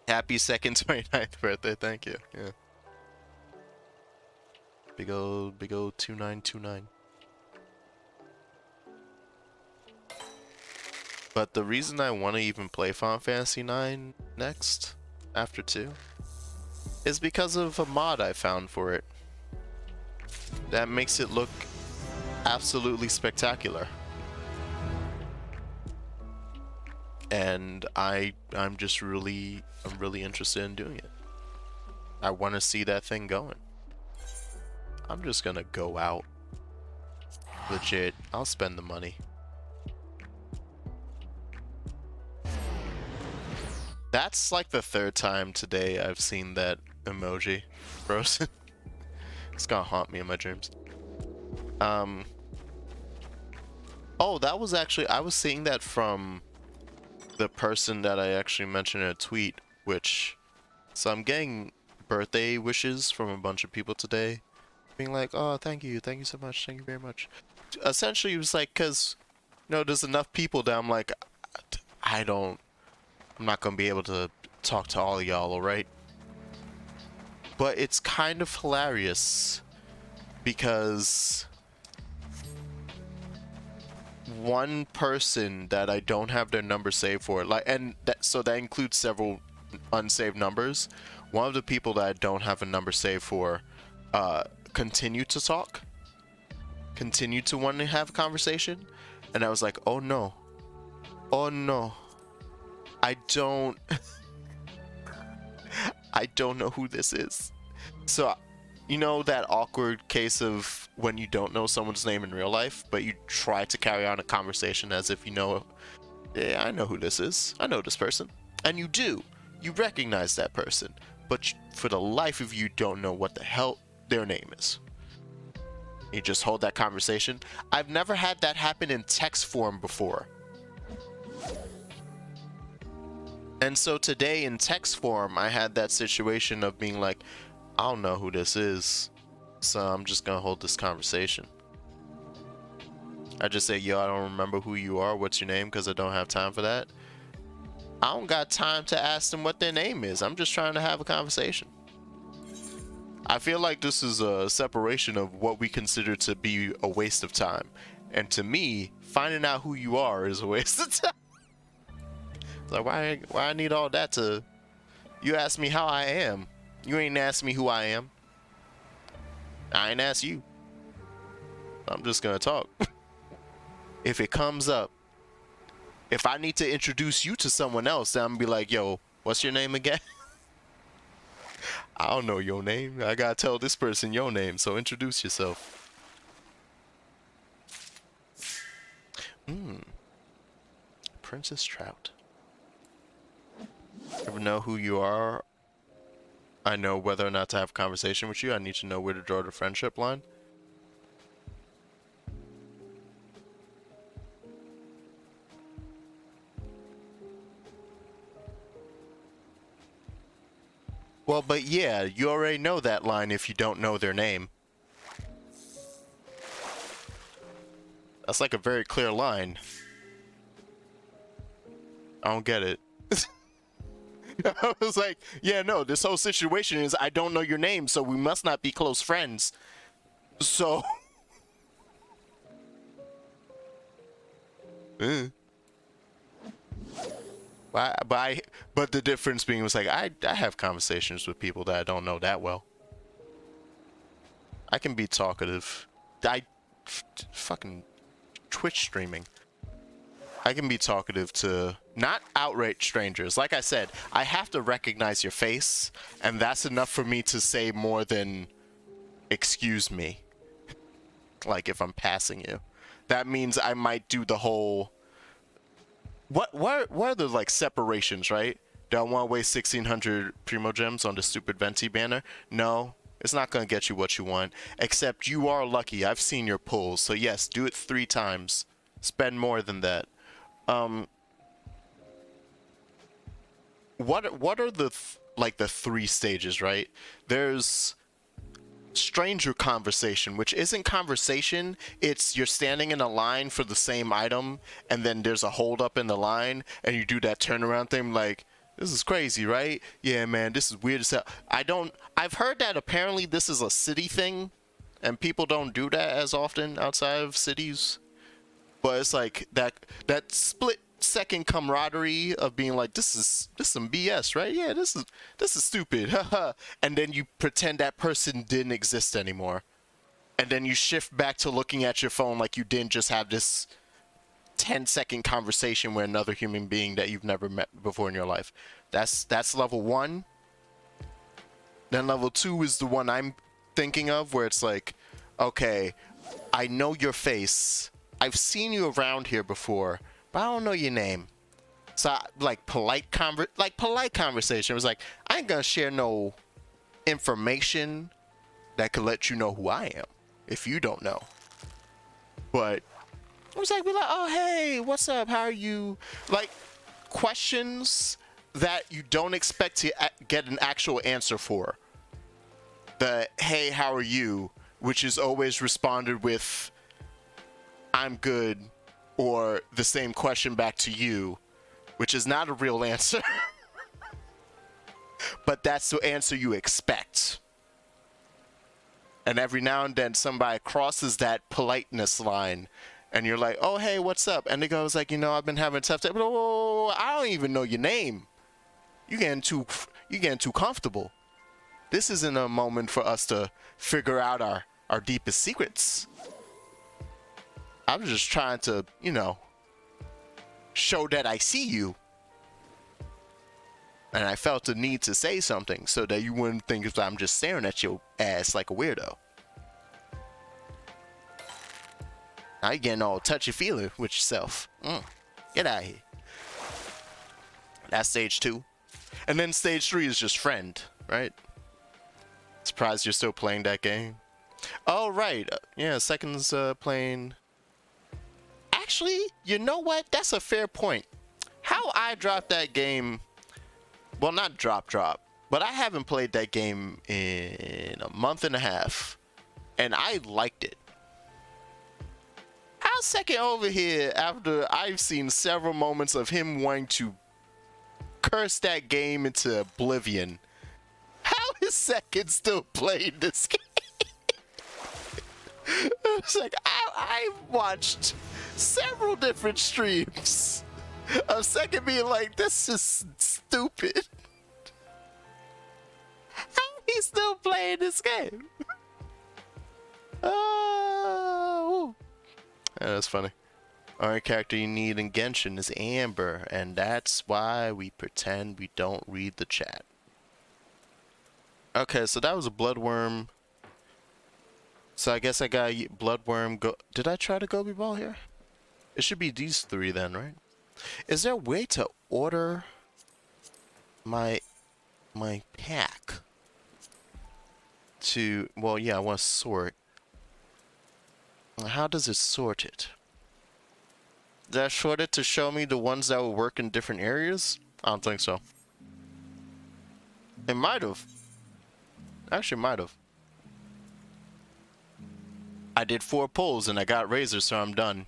Happy second 29th birthday, thank you. Yeah. Big old 2929. But the reason I want to even play Final Fantasy 9 next, after 2, is because of a mod I found for it. That makes it look absolutely spectacular. And I'm really interested in doing it. I want to see that thing going. I'm just gonna go out. Legit, I'll spend the money. That's like the third time today I've seen that emoji frozen. It's gonna haunt me in my dreams. Oh, that was actually, I was seeing that from the person that I actually mentioned in a tweet, which, so I'm getting birthday wishes from a bunch of people today, being like, oh, thank you so much, thank you very much. Essentially, it was like, cause, you know, there's enough people that I'm like, I'm not gonna be able to talk to all of y'all, alright? But it's kind of hilarious, because one person that I don't have their number saved for, like, and that, so that includes several unsaved numbers. One of the people that I don't have a number saved for, continue to talk, continue to want to have a conversation, and I was like, oh no, I don't, I don't know who this is. So, you know that awkward case of when you don't know someone's name in real life, but you try to carry on a conversation as if you know, yeah, I know who this is. I know this person. And you do. You recognize that person. But for the life of you, don't know what the hell their name is. You just hold that conversation. I've never had that happen in text form before. And so today in text form, I had that situation of being like, I don't know who this is, so I'm just gonna hold this conversation. I just say, yo, I don't remember who you are, what's your name, because I don't have time for that. I don't got time to ask them what their name is. I'm just trying to have a conversation. I feel like this is a separation of what we consider to be a waste of time. And to me, finding out who you are is a waste of time. It's like, why I need all that to... You ask me how I am. You ain't ask me who I am. I ain't asked you. I'm just gonna talk. If it comes up, if I need to introduce you to someone else, then I'm gonna be like, yo, what's your name again? I don't know your name. I gotta tell this person your name, so introduce yourself. Princess Trout. Ever know who you are? I know whether or not to have a conversation with you. I need to know where to draw the friendship line. Well, but yeah, you already know that line if you don't know their name. That's like a very clear line. I don't get it. I was like, yeah, no, this whole situation is I don't know your name, so we must not be close friends. So... But the difference being was like, I have conversations with people that I don't know that well. I can be talkative. Fucking Twitch streaming. I can be talkative to not outright strangers. Like I said, I have to recognize your face, and that's enough for me to say more than excuse me. Like if I'm passing you. That means I might do the whole... What are the like separations, right? Do I want to waste 1,600 Primo Gems on the stupid Venti banner? No, it's not going to get you what you want. Except you are lucky. I've seen your pulls. So yes, do it 3 times. Spend more than that. What are the like the 3 stages, right? There's stranger conversation, which isn't conversation. It's you're standing in a line for the same item, and then there's a hold up in the line, and you do that turnaround thing like, this is crazy, right? Yeah, man, this is weird as hell. I've heard that apparently this is a city thing, and people don't do that as often outside of cities. But it's like that split second camaraderie of being like, this is some BS, right? Yeah, this is stupid. Haha. And then you pretend that person didn't exist anymore. And then you shift back to looking at your phone like you didn't just have this 10-second conversation with another human being that you've never met before in your life. That's level 1. Then level 2 is the one I'm thinking of, where it's like, okay, I know your face. I've seen you around here before, but I don't know your name. So like polite conversation. It was like, I ain't gonna share no information that could let you know who I am if you don't know. But it was like, be like, oh hey, what's up? How are you? Like questions that you don't expect to get an actual answer for. The hey, how are you? Which is always responded with, I'm good, or the same question back to you, which is not a real answer. But that's the answer you expect. And every now and then somebody crosses that politeness line and you're like, oh, hey, what's up? And the guy was like, I've been having a tough time. Oh, I don't even know your name. You're getting too comfortable. This isn't a moment for us to figure out our deepest secrets. I'm just trying to, show that I see you. And I felt the need to say something so that you wouldn't think that I'm just staring at your ass like a weirdo. Now you're getting all touchy-feely with yourself. Get out of here. That's stage 2. And then stage 3 is just friend, right? Surprised you're still playing that game. Oh, right. Yeah, second's playing... Actually, you know what? That's a fair point. How I dropped that game... Well, not drop, but I haven't played that game in a month and a half, and I liked it. How's second over here after I've seen several moments of him wanting to curse that game into oblivion? How is second still playing this game? It's like, I watched several different streams of second being like, this is stupid. How he's still playing this game? Oh, yeah, that's funny. Only character you need in Genshin is Amber, and that's why we pretend we don't read the chat. Okay, so that was a Bloodworm. So I guess I got Bloodworm. Did I try to Gobi Ball here? It should be these 3 then, right? Is there a way to order my pack to... Well, yeah, I want to sort. How does it sort it? Did I sort it to show me the ones that will work in different areas? I don't think so. It might have. Actually, might have. I did 4 pulls and I got Razor, so I'm done.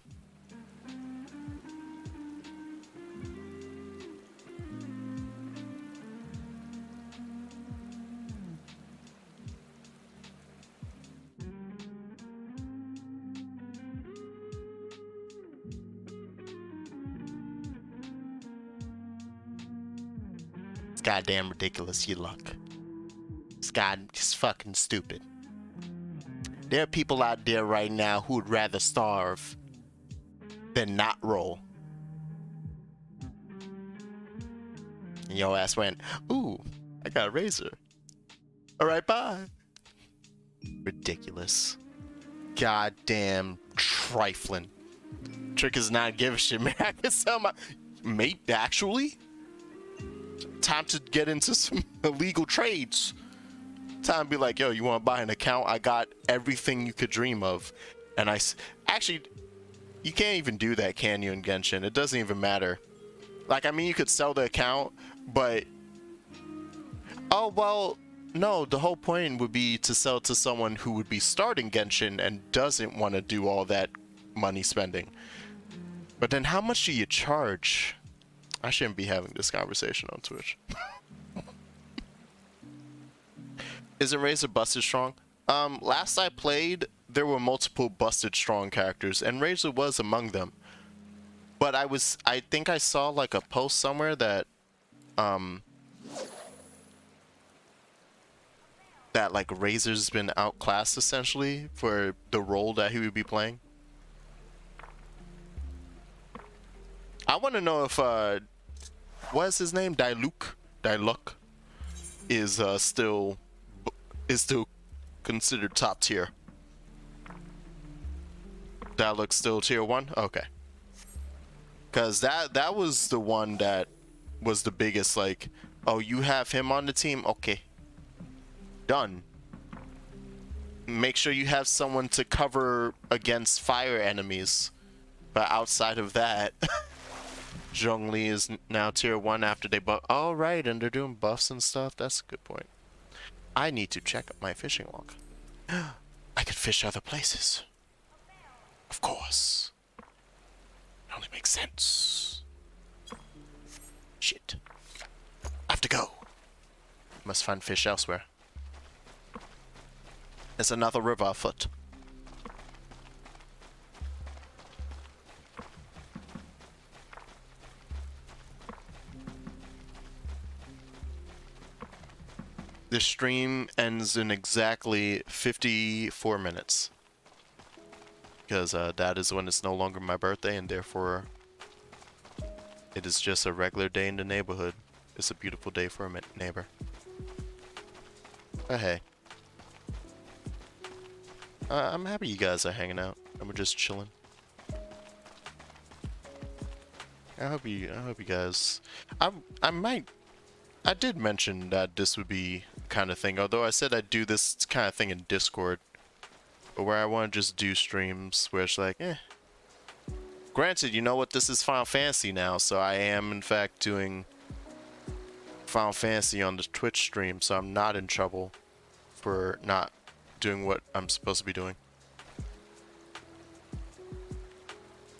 It's goddamn ridiculous, you luck. It's fucking stupid. There are people out there right now who would rather starve than not roll. And your ass went, ooh, I got a Razor. Alright, bye. Ridiculous. Goddamn trifling. Trick is not giving shit, man. I can sell my... Mate, actually? Time to get into some illegal trades. Time to be like, yo, you want to buy an account? I got everything you could dream of. And actually, you can't even do that, can you, in Genshin? It doesn't even matter. Like, I mean, you could sell the account, but... Oh, well, no, the whole point would be to sell to someone who would be starting Genshin and doesn't want to do all that money spending. But then how much do you charge? I shouldn't be having this conversation on Twitch. Isn't Razor busted strong? Last I played, there were multiple busted strong characters, and Razor was among them. But I think I saw like a post somewhere that, that like Razor's been outclassed essentially for the role that he would be playing. I want to know if, what is his name? Diluc is still considered top tier. That looks still tier 1? Okay. Cause that was the one that was the biggest, like, oh, you have him on the team? Okay. Done. Make sure you have someone to cover against fire enemies. But outside of that, Zhongli is now tier 1 after they buff. Oh, right, and they're doing buffs and stuff. That's a good point. I need to check up my fishing log. I could fish other places. Of course. It only makes sense. Shit. I have to go. Must find fish elsewhere. There's another river afoot. The stream ends in exactly 54 minutes. Because that is when it's no longer my birthday, and therefore it is just a regular day in the neighborhood. It's a beautiful day for a neighbor. But hey. I'm happy you guys are hanging out and we're just chilling. I hope you guys... I did mention that this would be kind of thing, although I said I'd do this kind of thing in Discord, but where I want to just do streams where it's like, Granted, you know what, this is Final Fantasy now, so I am in fact doing Final Fantasy on the Twitch stream, so I'm not in trouble for not doing what I'm supposed to be doing.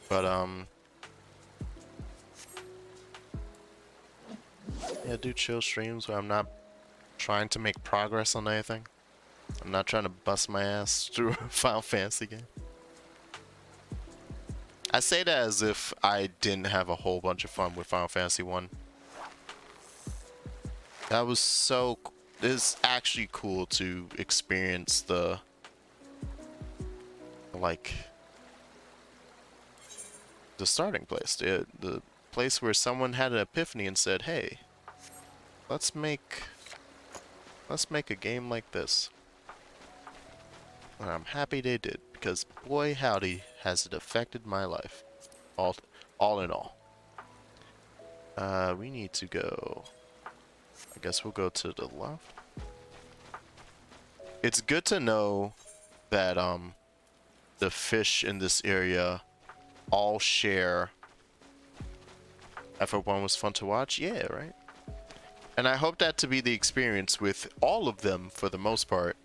But yeah, do chill streams where I'm not trying to make progress on anything. I'm not trying to bust my ass through a Final Fantasy game. I say that as if I didn't have a whole bunch of fun with Final Fantasy 1. That was so... It's actually cool to experience the... like... the starting place. The place where someone had an epiphany and said, hey, let's make a game like this. And I'm happy they did, because boy howdy has it affected my life. All in all. We need to go... I guess we'll go to the left. It's good to know that the fish in this area all share. F1 was fun to watch? Yeah, right? And I hope that to be the experience with all of them for the most part.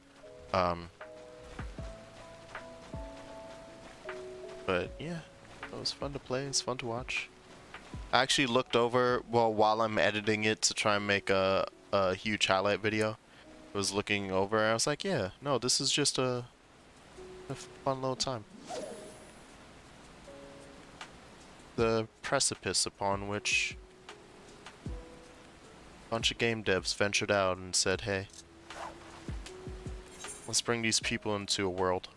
But yeah, it was fun to play, it's fun to watch. I actually looked over, well, while I'm editing it to try and make a huge highlight video. I was looking over and I was like, yeah, no, this is just a fun little time. The precipice upon which a bunch of game devs ventured out and said, hey, let's bring these people into a world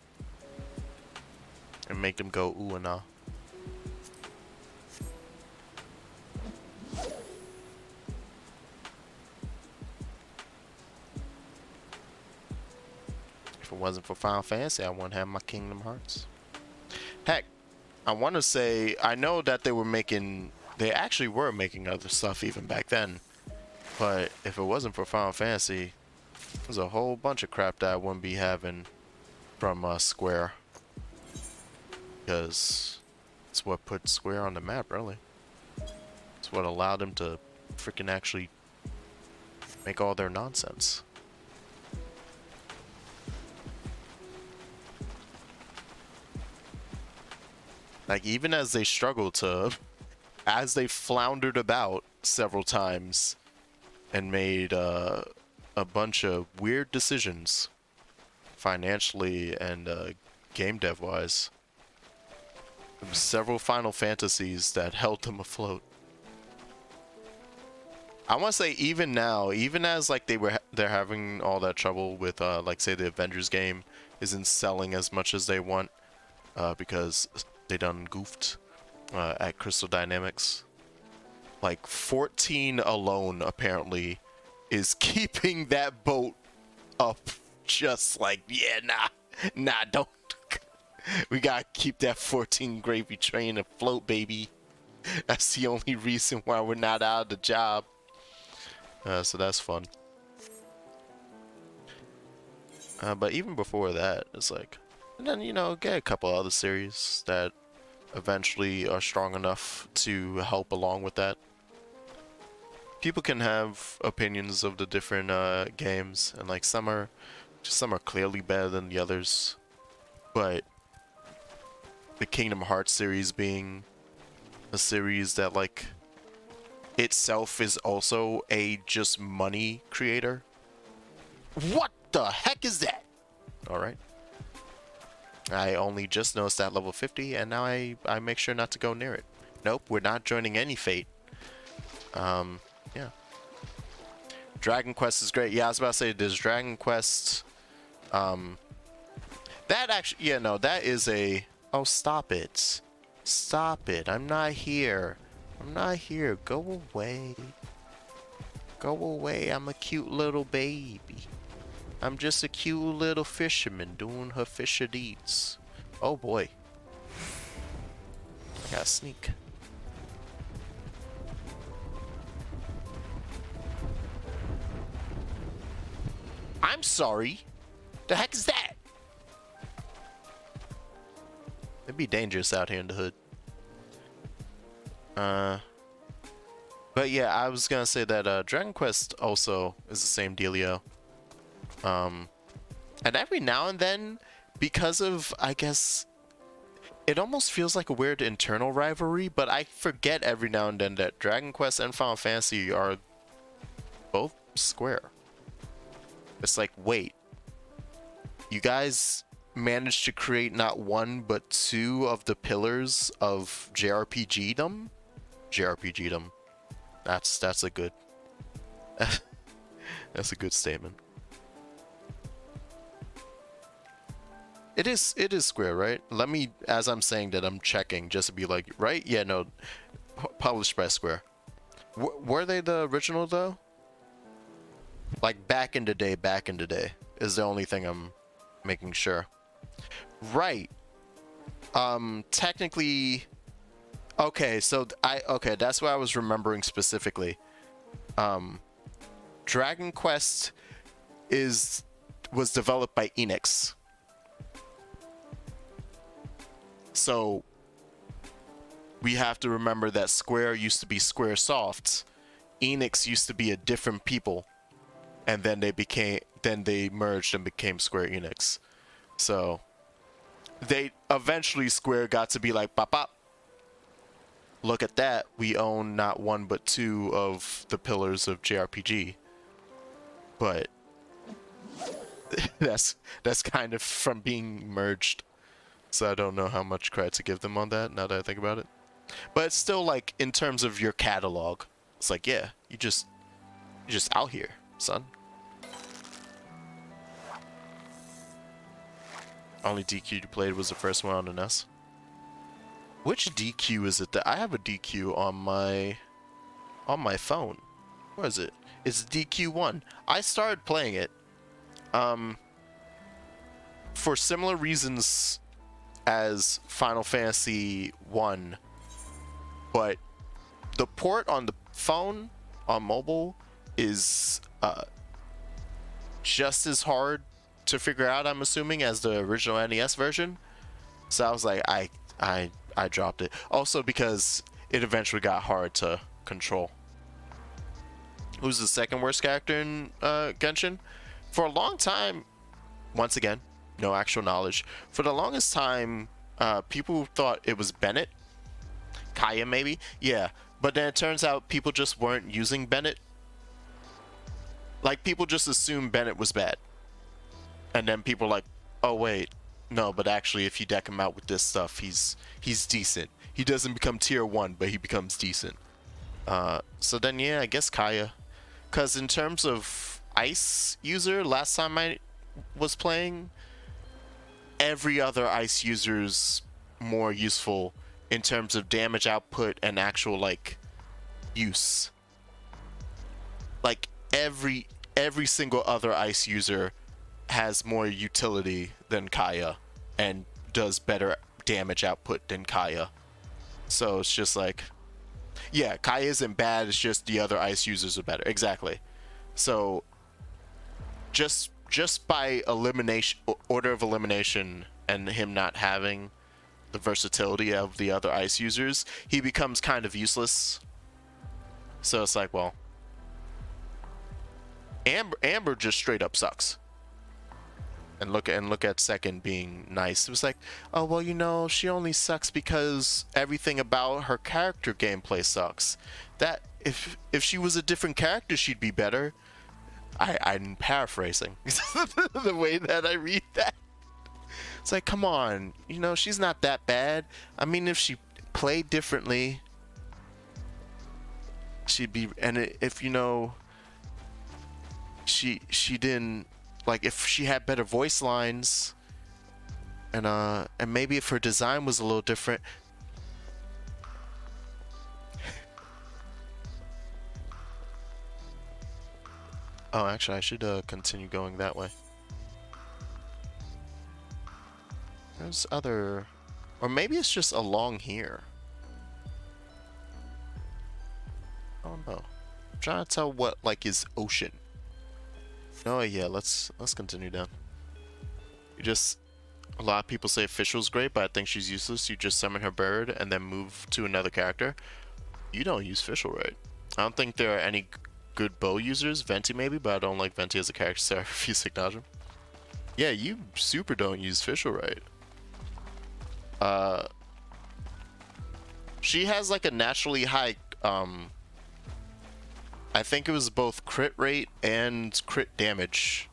and make them go ooh and ah. If it wasn't for Final Fantasy, I wouldn't have my Kingdom Hearts. Heck, I want to say, I know that they actually were making other stuff even back then, but if it wasn't for Final Fantasy, there's a whole bunch of crap that I wouldn't be having from Square, because it's what put Square on the map, really. It's what allowed them to freaking actually make all their nonsense. Like, even as they struggled to, as they floundered about several times and made a bunch of weird decisions financially and game dev wise, there were several Final Fantasies that held them afloat. I want to say even now, even as like they're having all that trouble with like say the Avengers game isn't selling as much as they want because they done goofed at Crystal Dynamics. Like 14 alone apparently is keeping that boat up, just like, yeah, nah, don't. We gotta keep that 14 gravy train afloat, baby. That's the only reason why we're not out of the job. So that's fun. But even before that, it's like, and then, you know, get a couple other series that eventually are strong enough to help along with that. People can have opinions of the different games, and like some are clearly better than the others. But the Kingdom Hearts series being a series that like itself is also a just money creator. What the heck is that? Alright. I only just noticed that level 50, and now I make sure not to go near it. Nope, we're not joining any fate. Yeah. Dragon Quest is great. Yeah, I was about to say, there's Dragon Quest. That actually, yeah, no, that is a... Oh, stop it. Stop it. I'm not here. I'm not here. Go away. Go away. I'm a cute little baby. I'm just a cute little fisherman doing her fisher deeds. Oh boy. I gotta sneak. I'm sorry. The heck is that? It'd be dangerous out here in the hood. But yeah, I was gonna say that Dragon Quest also is the same dealio. And every now and then, because of, I guess, it almost feels like a weird internal rivalry, but I forget every now and then that Dragon Quest and Final Fantasy are both Square. It's like, wait, you guys managed to create not one but two of the pillars of JRPG-dom? JRPG-dom. That's a good that's a good statement. It is Square, right? Let me, as I'm saying that, I'm checking just to be like, right? Yeah, no, published by Square. Were they the original though? Like back in the day is the only thing I'm making sure. Right. Technically, okay, so okay, that's what I was remembering specifically. Dragon Quest was developed by Enix. So we have to remember that Square used to be Squaresoft. Enix used to be a different people, and then they merged and became Square Enix. So they eventually, Square got to be like, pop pop, look at that, we own not one but two of the pillars of JRPG. But that's kind of from being merged. So I don't know how much credit to give them on that, now that I think about it. But it's still like, in terms of your catalog, it's like, yeah, you're just out here, son. Only DQ you played was the first one on the NES. Which DQ is it that I have a DQ on my phone? Where is it? It's DQ1. I started playing it for similar reasons as Final Fantasy 1, but the port on the phone on mobile is just as hard to figure out, I'm assuming, as the original NES version. So I was like, I dropped it. Also because it eventually got hard to control. Who's the second worst character in Genshin? For a long time, once again, no actual knowledge. For the longest time, people thought it was Bennett. Kaya, maybe? Yeah. But then it turns out people just weren't using Bennett. Like, people just assumed Bennett was bad. And then people are like, oh wait, no, but actually if you deck him out with this stuff, he's decent. He doesn't become tier 1, but he becomes decent. So then, yeah, I guess Kaya. Because in terms of Ice user, last time I was playing, every other Ice user's more useful in terms of damage output and actual, like, use. Like, every single other Ice user has more utility than Kaya and does better damage output than Kaya. So it's just like, Yeah, Kai isn't bad. It's just the other ice users are better. Exactly. So just by elimination, order of elimination, and him not having the versatility of the other ice users, he becomes kind of useless. So it's like, well, Amber just straight up sucks. And look at second being nice. It was like, oh well, you know, she only sucks because everything about her character gameplay sucks. That if she was a different character, she'd be better. I'm paraphrasing the way that I read that. It's like, come on, you know, she's not that bad. I mean, if she played differently, she'd be. And if you know, she didn't, like, if she had better voice lines, and maybe if her design was a little different. Oh, actually, I should continue going that way. There's other, or maybe it's just along here. Oh no, I'm trying to tell what like is ocean. Oh yeah, let's continue down. You just, a lot of people say Fischl's great, but I think she's useless. You just summon her bird and then move to another character. You don't use Fischl right. I don't think there are any good bow users. Venti maybe, but I don't like Venti as a character, so I refuse to acknowledge him. Yeah, you super don't use Fischl right. She has like a naturally high, I think it was both crit rate and crit damage.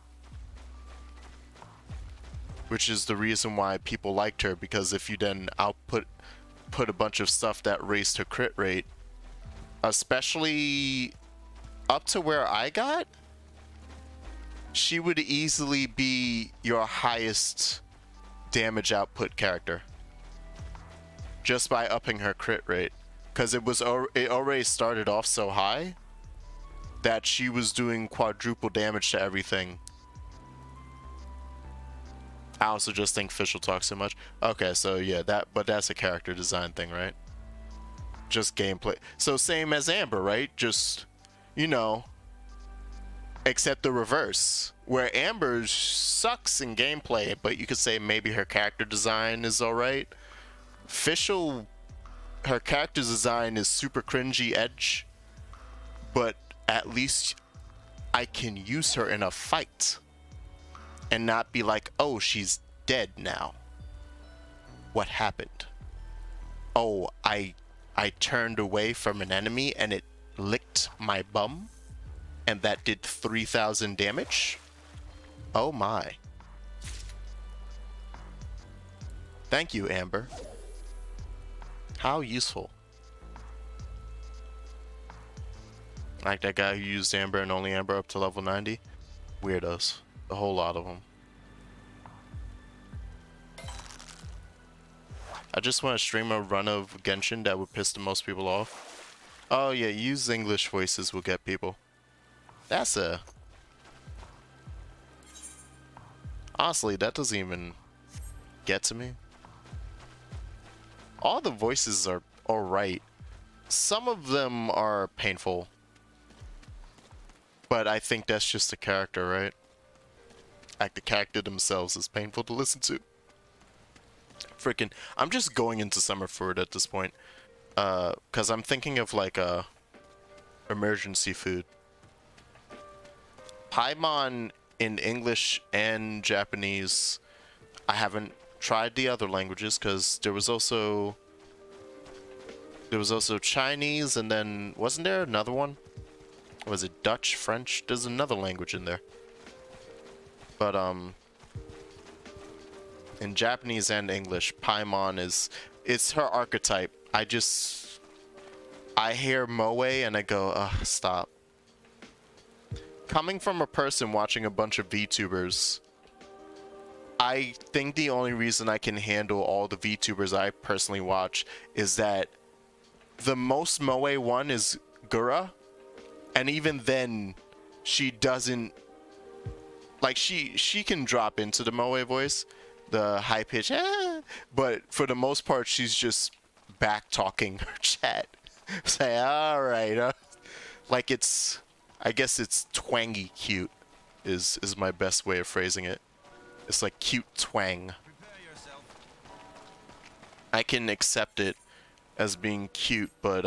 Which is the reason why people liked her, because if you then put a bunch of stuff that raised her crit rate, especially up to where I got, she would easily be your highest damage output character. Just by upping her crit rate. Because it already started off so high that she was doing quadruple damage to everything. I also just think Fischl talks so much. Okay, so yeah, but that's a character design thing, right? Just gameplay. So same as Amber, right? Just, you know, except the reverse. Where Amber sucks in gameplay, but you could say maybe her character design is alright. Fischl, her character design is super cringy edge, but at least I can use her in a fight and not be like, oh, she's dead now. What happened? Oh, I turned away from an enemy and it licked my bum and that did 3,000 damage? Oh my. Thank you, Amber. How useful. Like that guy who used Amber and only Amber up to level 90. Weirdos. A whole lot of them. I just want to stream a run of Genshin that would piss the most people off. Oh yeah, use English voices will get people. That's a... Honestly, that doesn't even get to me. All the voices are alright. Some of them are painful. But I think that's just the character, right? Like the character themselves is painful to listen to. Freaking, I'm just going into Summerford at this point. Cause I'm thinking of like a emergency food. Paimon in English and Japanese. I haven't tried the other languages because there was also Chinese, and then wasn't there another one? Was it Dutch, French? There's another language in there. But in Japanese and English, Paimon it's her archetype. I hear Moe and I go, ugh, stop. Coming from a person watching a bunch of VTubers, I think the only reason I can handle all the VTubers I personally watch is that the most Moe one is Gura, and even then, she doesn't, like, she can drop into the Moe voice, the high pitch, but for the most part, she's just back talking her chat. Say, all right. Like it's, I guess it's twangy cute is my best way of phrasing it. It's like cute twang. I can accept it as being cute, but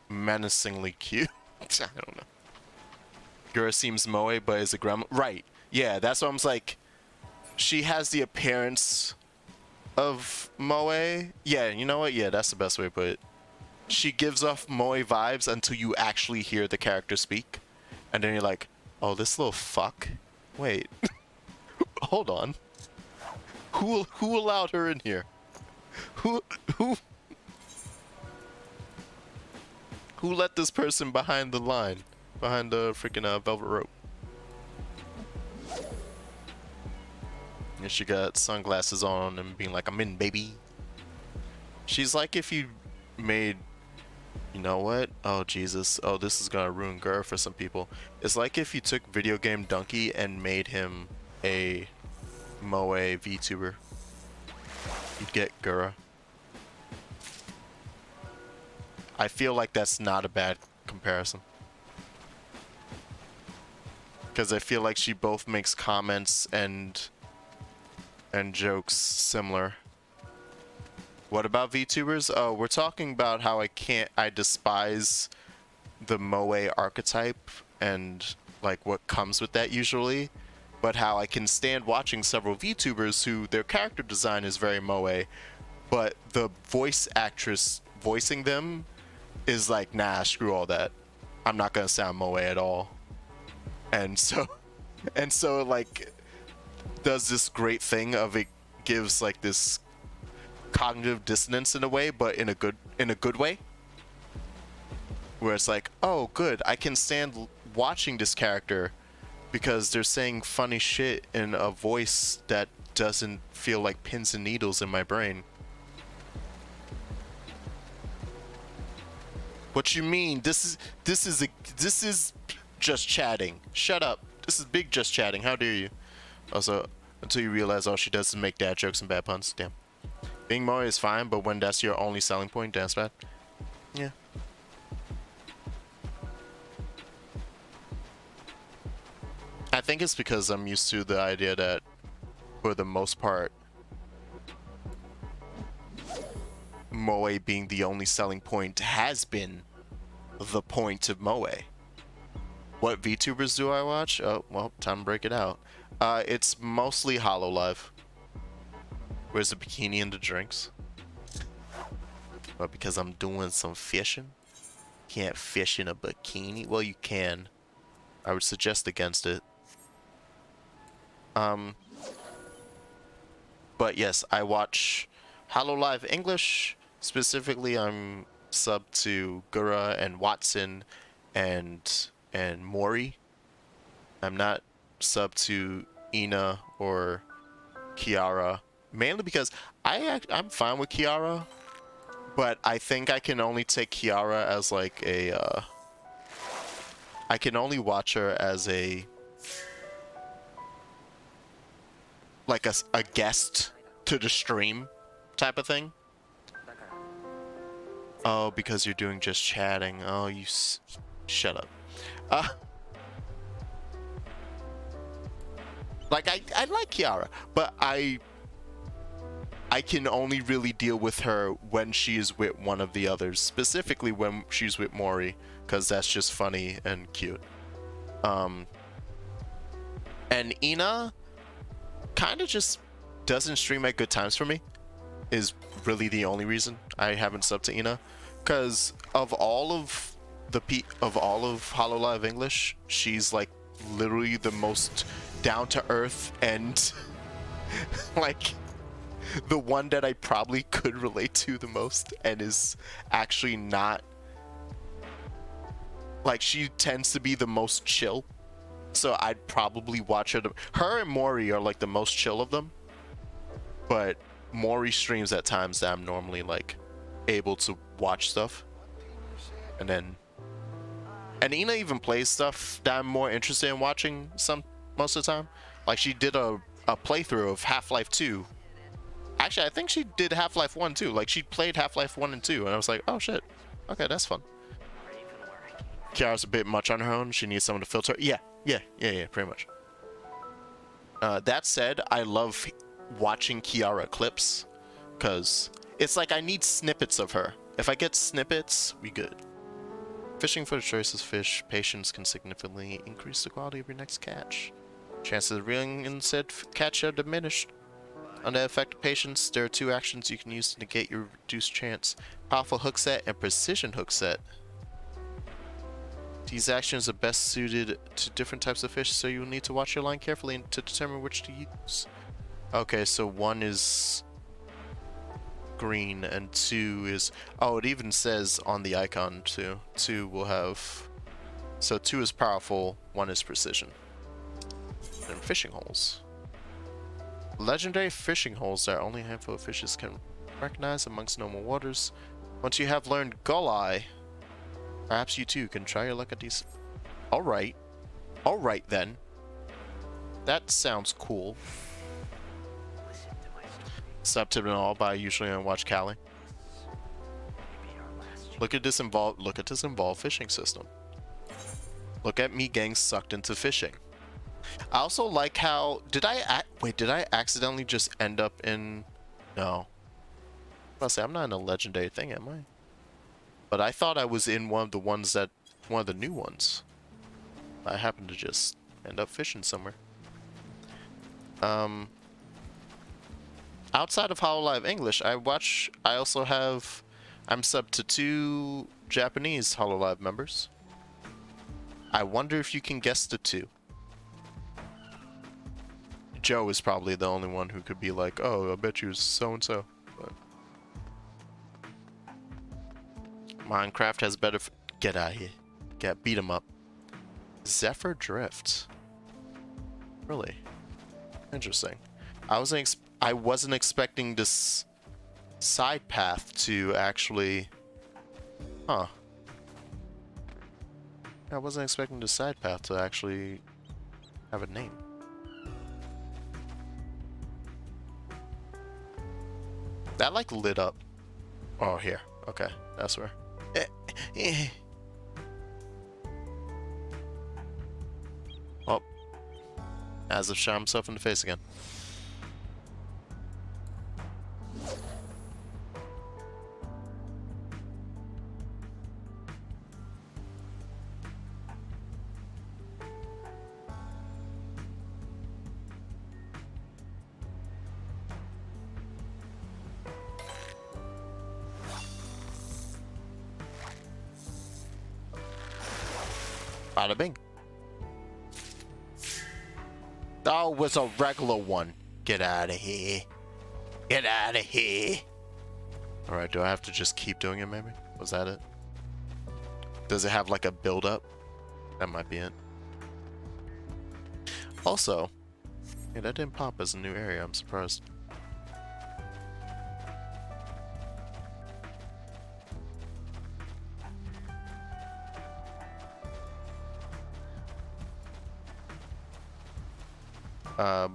menacingly cute. I don't know. Gura seems moe, but is a grandma. Right. Yeah, that's what I'm like. She has the appearance of moe. Yeah, you know what? Yeah, that's the best way to put it. She gives off moe vibes until you actually hear the character speak. And then you're like, oh, this little fuck. Wait. Hold on. Who allowed her in here? Who let this person behind the line? Behind the freaking velvet rope. And she got sunglasses on and being like, I'm in, baby. She's like if you made... You know what? Oh, Jesus. Oh, this is gonna ruin Gura for some people. It's like if you took Video Game Donkey and made him a moe VTuber. You'd get Gura. I feel like that's not a bad comparison. Because I feel like she both makes comments and jokes similar. What about VTubers? Oh, we're talking about how I despise the moe archetype and like what comes with that usually, but how I can stand watching several VTubers who their character design is very moe, but the voice actress voicing them is like, nah, screw all that. I'm not gonna sound moe at all. And so it like does this great thing of it gives like this cognitive dissonance in a way, but in a good way, where it's like, oh good, I can stand watching this character because they're saying funny shit in a voice that doesn't feel like pins and needles in my brain. What you mean? This is just chatting. Shut up. This is big just chatting. How dare you? Also, until you realize all she does is make dad jokes and bad puns. Damn. Being moe is fine, but when that's your only selling point, that's bad. Yeah. I think it's because I'm used to the idea that, for the most part, moe being the only selling point has been the point of moe. What VTubers do I watch? Oh, well, time to break it out. It's mostly HoloLive. Where's the bikini and the drinks? Well, because I'm doing some fishing. Can't fish in a bikini. Well, you can. I would suggest against it. But yes, I watch HoloLive English. Specifically, I'm sub to Gura and Watson and Mori. I'm not sub to Ina or Kiara. Mainly because I'm fine with Kiara, but I think I can only take Kiara as like a, I can only watch her as a, like a guest to the stream type of thing. Oh, because you're doing just chatting. Oh, you shut up. Like, I like Kiara, but I can only really deal with her when she is with one of the others, specifically when she's with Mori, because that's just funny and cute. And Ina kind of just doesn't stream at good times for me, is really the only reason I haven't subbed to Ina, because of all of HoloLive English, she's like literally the most down to earth and like the one that I probably could relate to the most, and is actually not like, she tends to be the most chill, so I'd probably watch her. Her and Mori are like the most chill of them, but Mori streams at times that I'm normally like able to watch stuff, and Ina even plays stuff that I'm more interested in watching most of the time. Like, she did a playthrough of Half-Life 2. Actually, I think she did Half-Life 1 too. Like, she played Half-Life 1 and 2, and I was like, oh shit, okay, that's fun. Kiara's a bit much on her own. She needs someone to filter. Yeah, pretty much. That said, I love watching Kiara clips, because it's like I need snippets of her. If I get snippets, we good. Fishing for the choicest fish, patience can significantly increase the quality of your next catch. Chances of reeling in said catch are diminished. Under the effect of patience, there are two actions you can use to negate your reduced chance. Powerful hook set and precision hook set. These actions are best suited to different types of fish, so you'll need to watch your line carefully to determine which to use. Okay, so one is green and two is... Oh, it even says on the icon too. Two will have... So two is powerful, one is precision. And fishing holes. Legendary fishing holes that only a handful of fishes can recognize amongst normal waters. Once you have learned Gull-Eye, perhaps you too can try your luck at these. Alright. Alright then. That sounds cool. Subtip and all, but I usually don't watch Callie. Look at this involved fishing system. Look at me getting sucked into fishing. I also like how... Did I accidentally just end up in... No. I was say, I'm not in a legendary thing, am I? But I thought I was in one of the ones that... One of the new ones. I happened to just end up fishing somewhere. Outside of HoloLive English, I'm subbed to 2 Japanese HoloLive members. I wonder if you can guess the 2. Joe is probably the only one who could be like, oh, I bet you so-and-so. But Minecraft has better... Get out of here. Beat him up. Zephyr Drift. Really? Interesting. I wasn't expecting this side path to actually... Huh. I wasn't expecting the side path to actually have a name. That like lit up. Oh, here. Okay, that's where. Oh. As if shot himself in the face again. Bada bing. That was a regular one. Get out of here. Get out of here. Alright, do I have to just keep doing it maybe? Was that it? Does it have like a build up? That might be it. Also, yeah, that didn't pop as a new area. I'm surprised.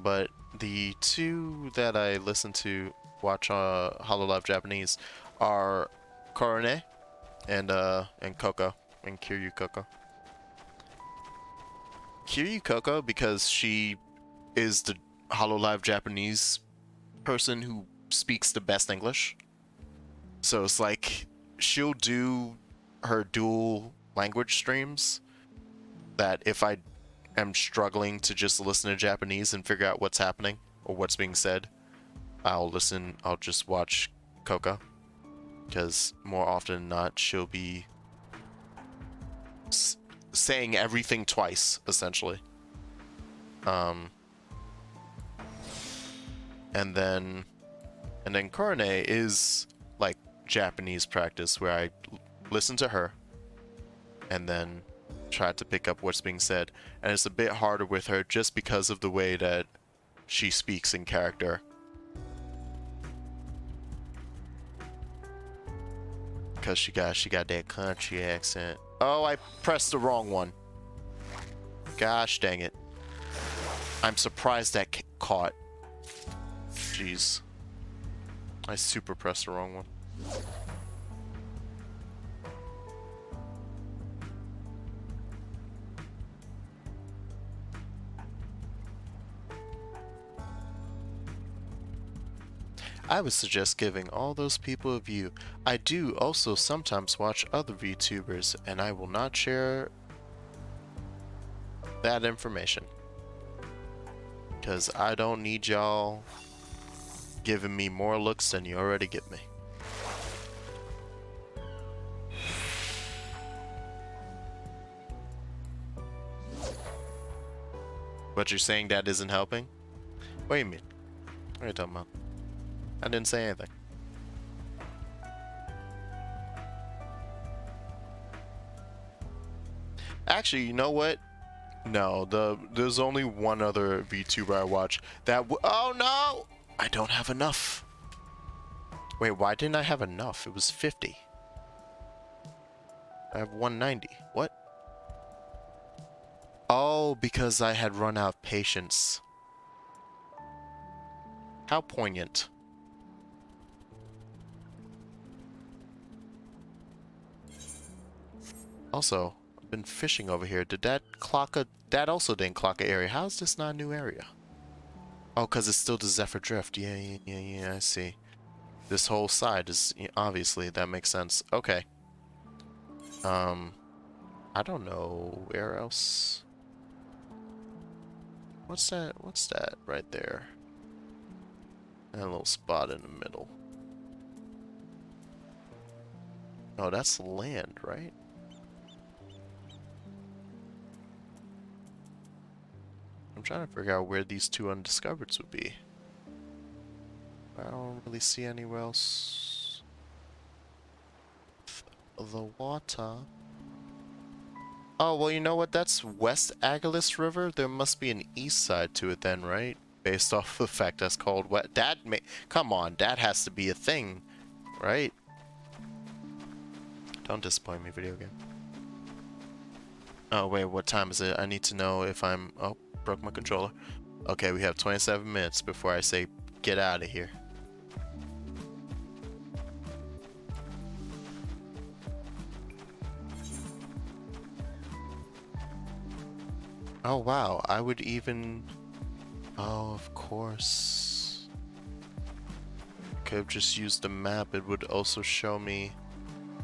But the 2 that I listen to watch HoloLive Japanese are Korone and Coco and Kiryu Coco. Kiryu Coco because she is the HoloLive Japanese person who speaks the best English. So it's like she'll do her dual language streams that if I am struggling to just listen to Japanese and figure out what's happening or what's being said, I'll just watch Coco, because more often than not she'll be saying everything twice essentially. And then Korone is like Japanese practice where I listen to her and then try to pick up what's being said, and it's a bit harder with her just because of the way that she speaks in character. Because she got that country accent. Oh, I pressed the wrong one. Gosh dang it. I'm surprised that caught. Jeez. I super pressed the wrong one. I would suggest giving all those people a view. I do also sometimes watch other VTubers, and I will not share that information. Because I don't need y'all giving me more looks than you already give me. But you're saying that isn't helping? What do you mean? What are you talking about? I didn't say anything. Actually, you know what? No, there's only one other VTuber I watch that oh no! I don't have enough. Wait, why didn't I have enough? It was 50. I have 190. What? Oh, because I had run out of patience. How poignant. Also, I've been fishing over here. Did that clock a... That also didn't clock an area. How is this not a new area? Oh, because it's still the Zephyr Drift. Yeah, I see. This whole side is... Obviously, that makes sense. Okay. I don't know where else... What's that? What's that right there? And a little spot in the middle. Oh, that's land, right? I'm trying to figure out where these two undiscovereds would be. I don't really see anywhere else. The water. Oh, well, you know what? That's West Agulhas River. There must be an east side to it then, right? Based off the fact that's called West. That may... Come on, that has to be a thing, right? Don't disappoint me, video game. Oh, wait, what time is it? I need to know if I'm... Oh, broke my controller. Okay, we have 27 minutes before I say get out of here. Oh, wow. I would even... Oh, of course. Could have just used the map. It would also show me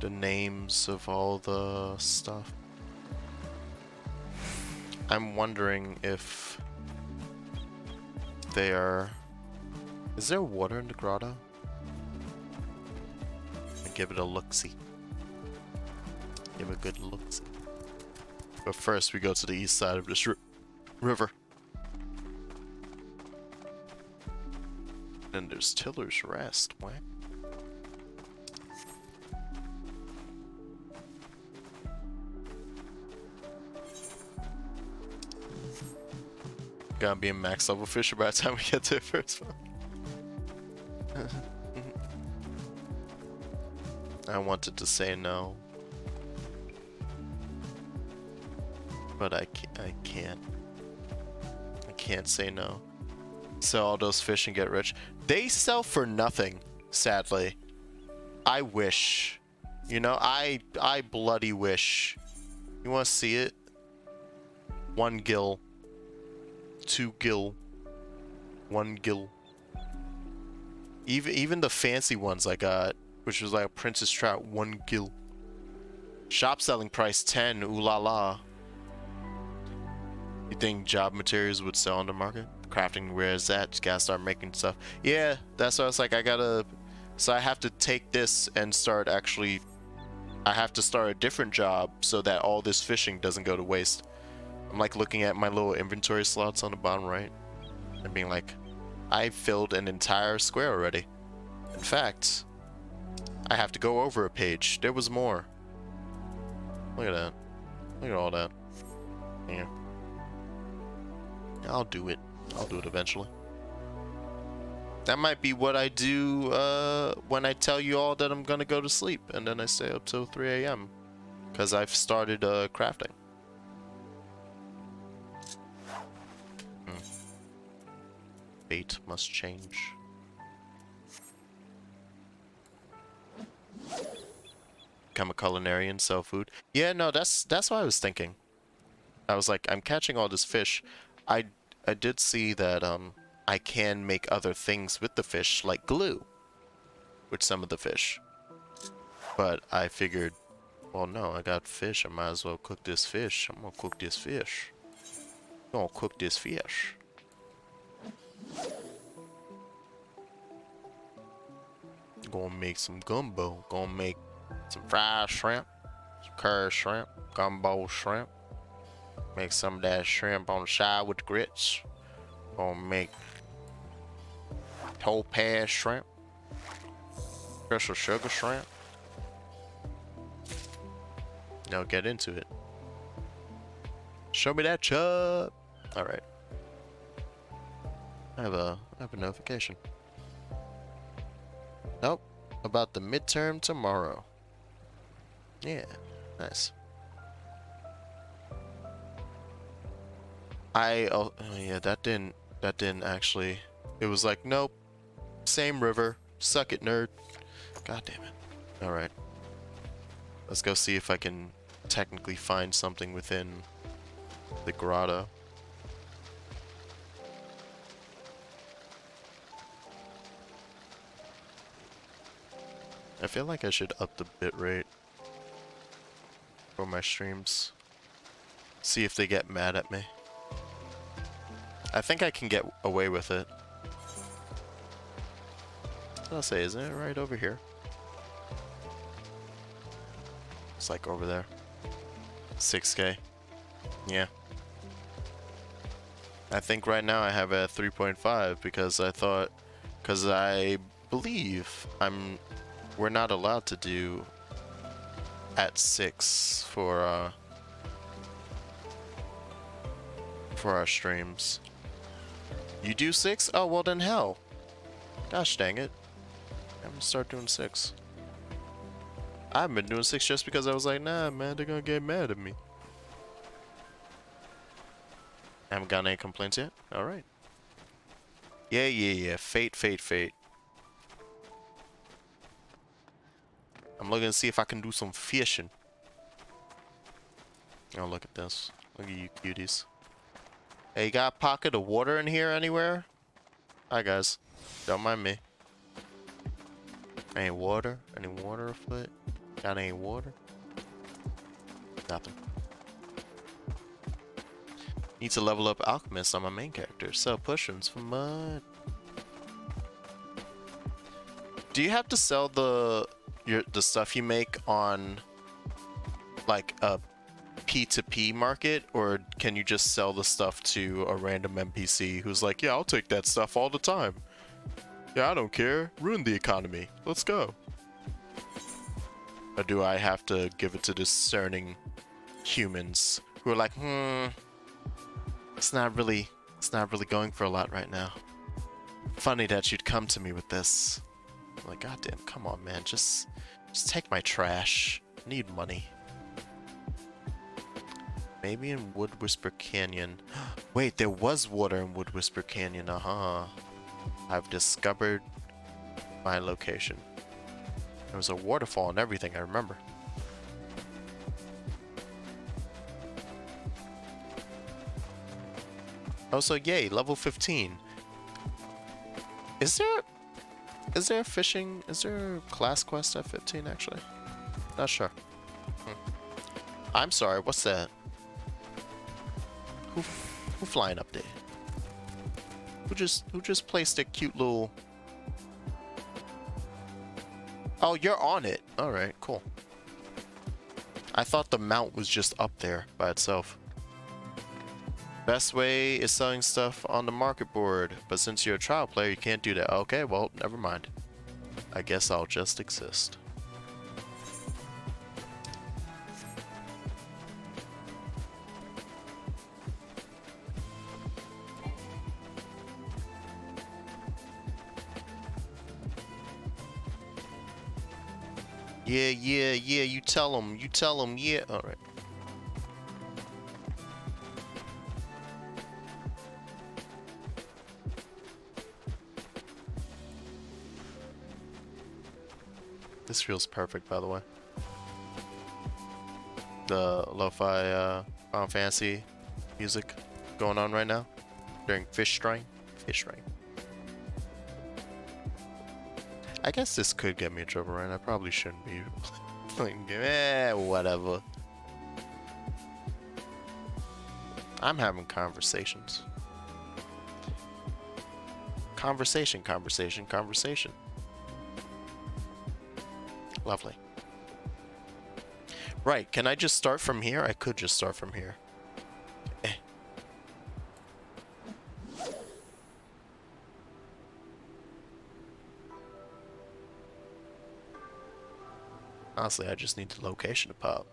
the names of all the stuff. I'm wondering if they are... Is there water in the grotto? Give it a look-see. Give it a good look-see. But first, we go to the east side of this river. And there's Tiller's Rest. What? Gotta be a max level fisher by the time we get to the first one. I wanted to say no. But I can't. I can't say no. Sell all those fish and get rich. They sell for nothing, sadly. I wish. You know, I bloody wish. You want to see it? 1 gil. 2 gil. 1 gil. Even the fancy ones I got, which was like a Princess Trout, 1 gil. Shop selling price 10. Ooh la la. You think job materials would sell on the market? Crafting, where is that? Just gotta start making stuff. Yeah, that's why I was like, I gotta... So I have to take this and start actually... I have to start a different job so that all this fishing doesn't go to waste. I'm like looking at my little inventory slots on the bottom right and being like, I filled an entire square already. In fact, I have to go over a page. There was more. Look at that. Look at all that. Yeah. I'll do it. I'll do it eventually. That might be what I do when I tell you all that I'm gonna go to sleep, and then I stay up till 3 a.m. because I've started crafting. Fate must change. Become a culinarian, sell food. Yeah, no, that's what I was thinking. I was like, I'm catching all this fish. I did see that I can make other things with the fish, like glue. with some of the fish. But I figured, well, no, I got fish. I might as well cook this fish. I'm gonna cook this fish. I'm gonna cook this fish. Gonna make some gumbo. Gonna make some fried shrimp, some curry shrimp, gumbo shrimp. Make some of that shrimp on the side with the grits. Gonna make topaz shrimp, special sugar shrimp. Now get into it. Show me that chub. All right. I have a notification. Nope. About the midterm tomorrow. Yeah. Nice. Oh yeah, that didn't actually. It was like, nope. Same river. Suck it, nerd. God damn it. All right. Let's go see if I can technically find something within the grotto. I feel like I should up the bitrate for my streams. See if they get mad at me. I think I can get away with it. I'll say, isn't it right over here? It's like over there. 6K. Yeah. I think right now I have it at 3.5 because I believe we're not allowed to do at 6 for our streams. You do 6? Oh, well then hell. Gosh dang it. I'm gonna start doing 6. I haven't been doing 6 just because I was like, nah, man, they're gonna get mad at me. Haven't gotten any complaints yet? Alright. Yeah. Fate. I'm looking to see if I can do some fishing. Oh, look at this. Look at you cuties. Hey, you got a pocket of water in here anywhere? Hi, guys. Don't mind me. Any water? Any water afoot? Got any water? Nothing. Need to level up Alchemist on my main character. Sell potions for mud. Do you have to sell the stuff you make on like a P2P market, or can you just sell the stuff to a random NPC who's like, yeah, I'll take that stuff all the time. Yeah, I don't care. Ruin the economy. Let's go. Or do I have to give it to discerning humans who are like, it's not really going for a lot right now. Funny that you'd come to me with this. I'm like, goddamn, come on, man. Just take my trash. I need money. Maybe in Wood Whisper Canyon. Wait, there was water in Wood Whisper Canyon. I've discovered my location. There was a waterfall and everything, I remember. Oh, so yay, level 15. Is there a fishing, is there a class quest at 15 actually? Not sure. I'm sorry, what's that? Who flying up there? Who just placed a cute little... Oh, you're on it. Alright, cool. I thought the mount was just up there by itself. Best way is selling stuff on the market board, but since you're a trial player, you can't do that. Okay, well, never mind. I guess I'll just exist. Yeah, you tell them, yeah. Alright. This feels perfect, by the way. The lo-fi Final Fantasy music going on right now during Fish Strain. I guess this could get me in trouble, right? I probably shouldn't be playing game. Whatever. I'm having conversations. Conversation. Lovely. Right, can I just start from here? I could just start from here. Honestly, I just need the location to pop.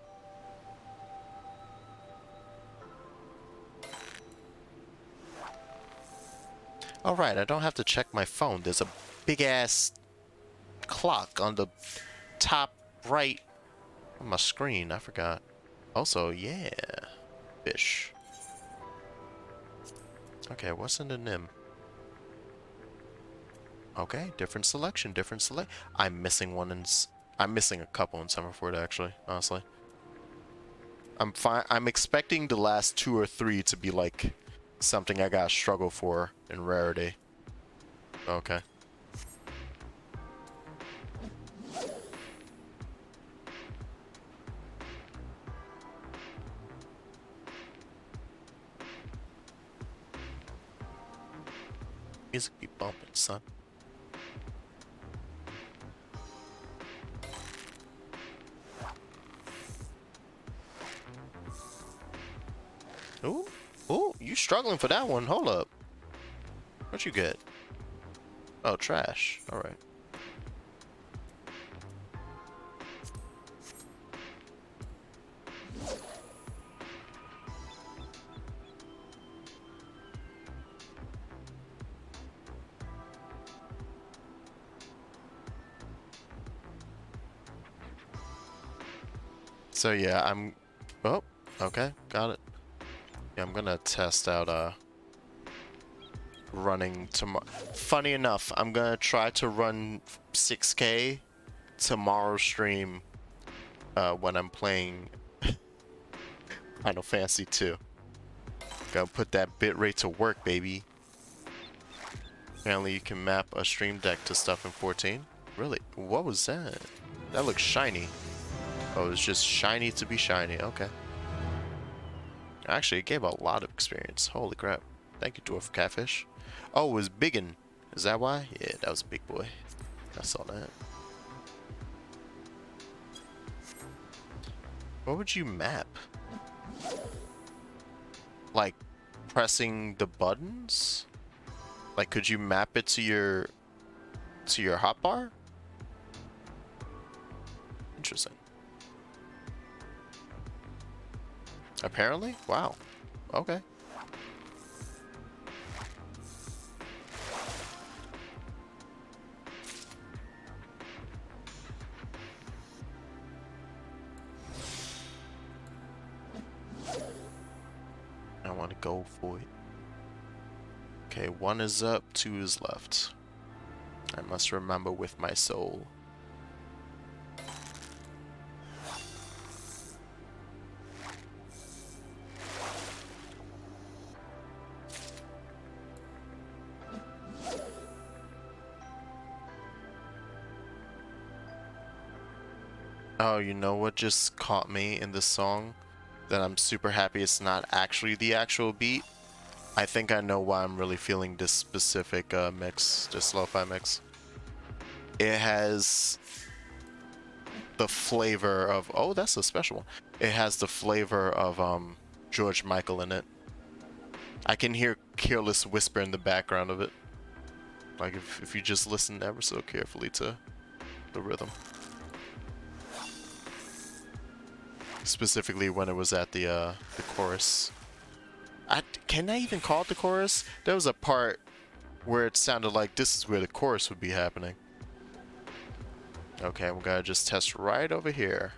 Alright, I don't have to check my phone. There's a big ass clock on the top right of my screen. I forgot. Also, yeah. Fish. Okay, what's in the NIM? Okay, different selection, I'm missing one in... I'm missing a couple in Summerford, actually, honestly. I'm fine. I'm expecting the last 2 or 3 to be like something I gotta struggle for in rarity. Okay. Music be bumping, son. Ooh, ooh, you struggling for that one. Hold up. What you get? Oh, trash. Alright. So yeah, I'm... Oh, okay, got it. Yeah, I'm gonna test out, running tomorrow. Funny enough, I'm gonna try to run 6K tomorrow's stream, when I'm playing Final Fantasy 2. Gotta put that bitrate to work, baby. Apparently you can map a stream deck to stuff in 14. Really? What was that? That looks shiny. Oh, it's just shiny to be shiny. Okay. Actually, it gave a lot of experience. Holy crap. Thank you, Dwarf Catfish. Oh, it was biggin. Is that why? Yeah, that was a big boy. I saw that. What would you map? Like, pressing the buttons? Like, could you map it to your hotbar? Interesting. Apparently? Wow. Okay. I want to go for it. Okay, 1 is up, 2 is left. I must remember with my soul. Oh, you know what just caught me in this song? That I'm super happy it's not actually the actual beat. I think I know why I'm really feeling this specific mix, this lo-fi mix. It has the flavor of... Oh, that's a special one. It has the flavor of George Michael in it. I can hear Careless Whisper in the background of it. Like if you just listen ever so carefully to the rhythm. Specifically when it was at the chorus. Can I even call it the chorus? There was a part where it sounded like this is where the chorus would be happening. Okay, we gotta just test right over here.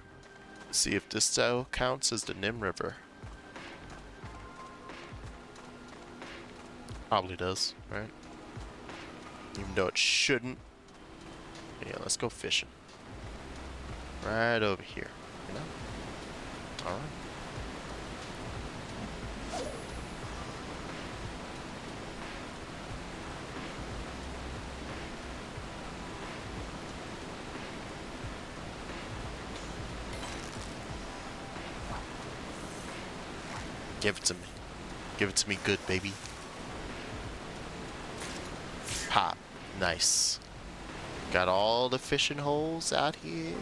See if this still counts as the Nim River. Probably does, right? Even though it shouldn't. Yeah, let's go fishing. Right over here, you know? Alright. Give it to me. Give it to me good, baby. Pop. Nice. Got all the fishing holes out here.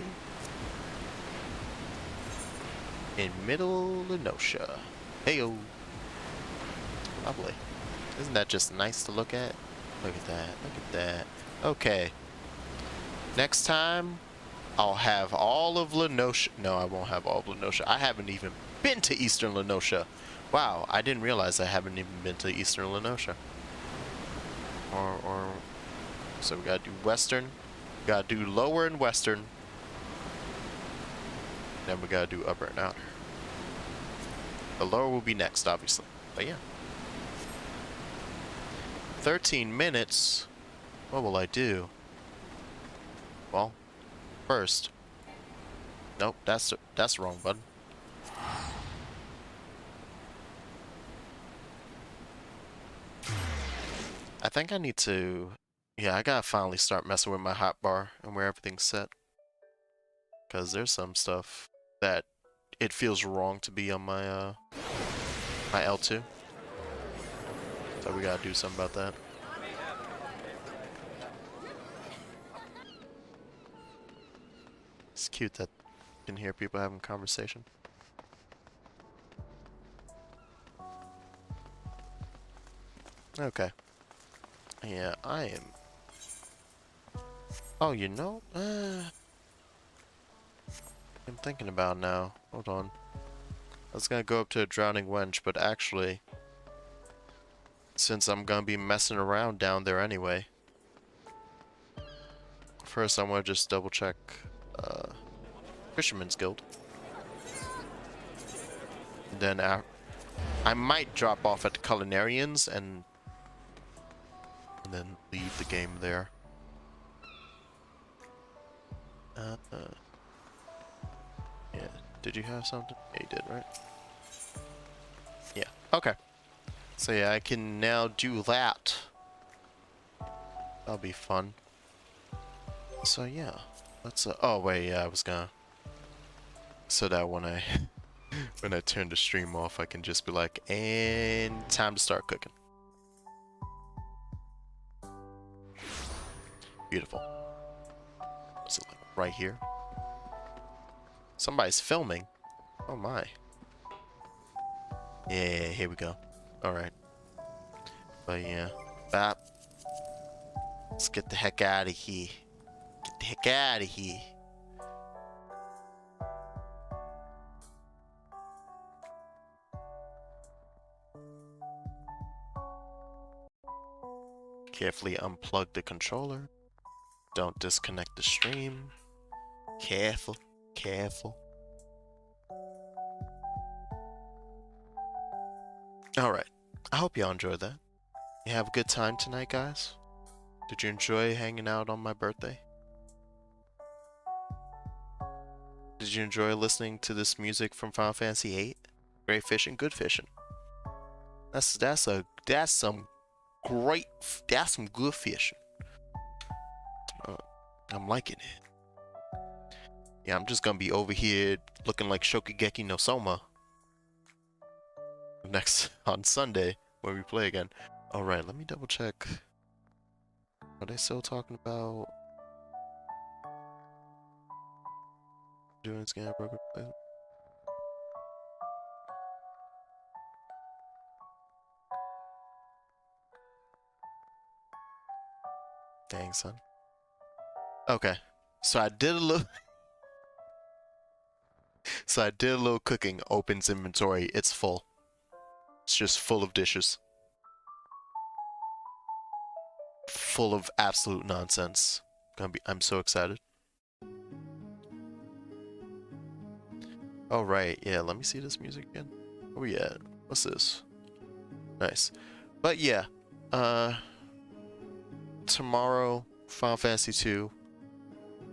In middle Lenosha. Heyo. Lovely. Isn't that just nice to look at? Look at that. Look at that. Okay. Next time, I'll have all of Lenosha. No, I won't have all of Lenosha. I haven't even been to Eastern Lenosha. Wow, I didn't realize I haven't even been to Eastern Lenosha. So we gotta do Western. We gotta do Lower and Western. Then we gotta do Upper and Outer. The Lower will be next, obviously. But yeah. 13 minutes. What will I do? Well, first. Nope, that's the wrong button. I think I need to... Yeah, I gotta finally start messing with my hotbar and where everything's set. Because there's some stuff that it feels wrong to be on my, my L2. So we gotta do something about that. It's cute that you can hear people having conversation. Okay. Yeah, I am... Oh, you know? I'm thinking about now. Hold on. I was gonna go up to a drowning wench, but actually... Since I'm gonna be messing around down there anyway... First, I want to just double check... Fisherman's Guild. And then I might drop off at the Culinarians and then leave the game there. Yeah, did you have something? Yeah, you did, right? Yeah, okay. So yeah, I can now do that. That'll be fun. So yeah, let's oh wait, yeah, I was gonna... So that when I when I turn the stream off, I can just be like, and time to start cooking. Beautiful. Is it like right here? Somebody's filming. Oh my. Yeah, here we go. Alright. But yeah. Bop. Let's get the heck out of here. Get the heck out of here. Carefully unplug the controller. Don't disconnect the stream. Careful, careful. Alright, I hope y'all enjoyed that. You have a good time tonight, guys? Did you enjoy hanging out on my birthday? Did you enjoy listening to this music from Final Fantasy VIII? Great fishing, good fishing. That's some good fishing. I'm liking it. Yeah, I'm just gonna be over here looking like Shokugeki no Soma next on Sunday when we play again. Alright, let me double check. Are they still talking about doing scan broker replacement? Dang, son. Okay, so I did a little cooking. Opens inventory, it's full. It's just full of dishes. Full of absolute nonsense. I'm so excited. Oh right, yeah, let me see this music again. Oh yeah, what's this? Nice. But yeah, tomorrow, Final Fantasy 2.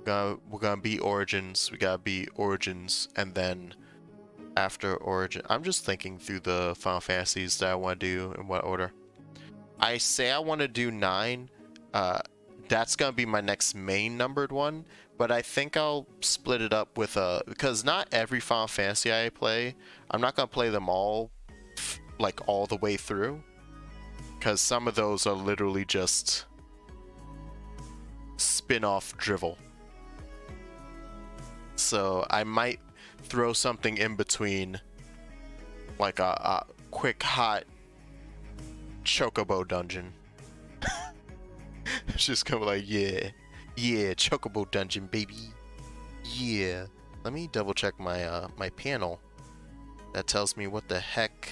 We're gonna beat Origins. We gotta beat Origins, and then after Origin, I'm just thinking through the Final Fantasies that I want to do in what order. I say I want to do 9. That's gonna be my next main numbered one, but I think I'll split it up with because not every Final Fantasy I play, I'm not gonna play them all like all the way through, because some of those are literally just spin-off drivel. So I might throw something in between, like a quick hot chocobo dungeon. It's just kind of like, yeah, chocobo dungeon, baby, yeah. Let me double check my my panel. That tells me what the heck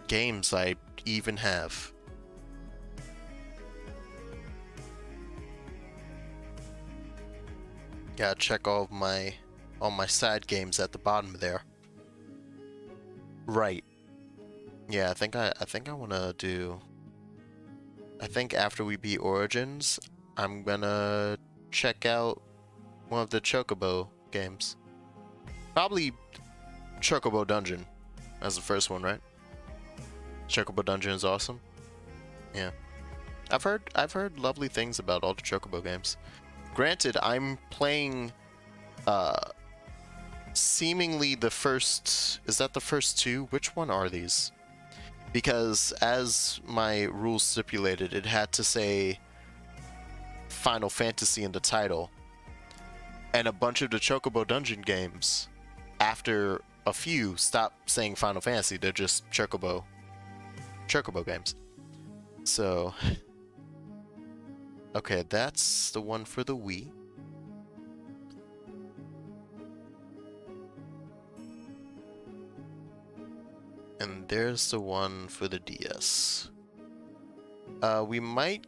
games I even have. Gotta check all my side games at the bottom there. Right. Yeah, I think I wanna do. I think after we beat Origins, I'm gonna check out one of the Chocobo games. Probably Chocobo Dungeon as the first one, right? Chocobo Dungeon is awesome. Yeah. I've heard lovely things about all the Chocobo games. Granted, I'm playing seemingly the first, is that the first two? Which one are these? Because as my rules stipulated, it had to say Final Fantasy in the title. And a bunch of the Chocobo Dungeon games, after a few, stop saying Final Fantasy. They're just Chocobo games. So, okay, that's the one for the Wii. And there's the one for the DS. We might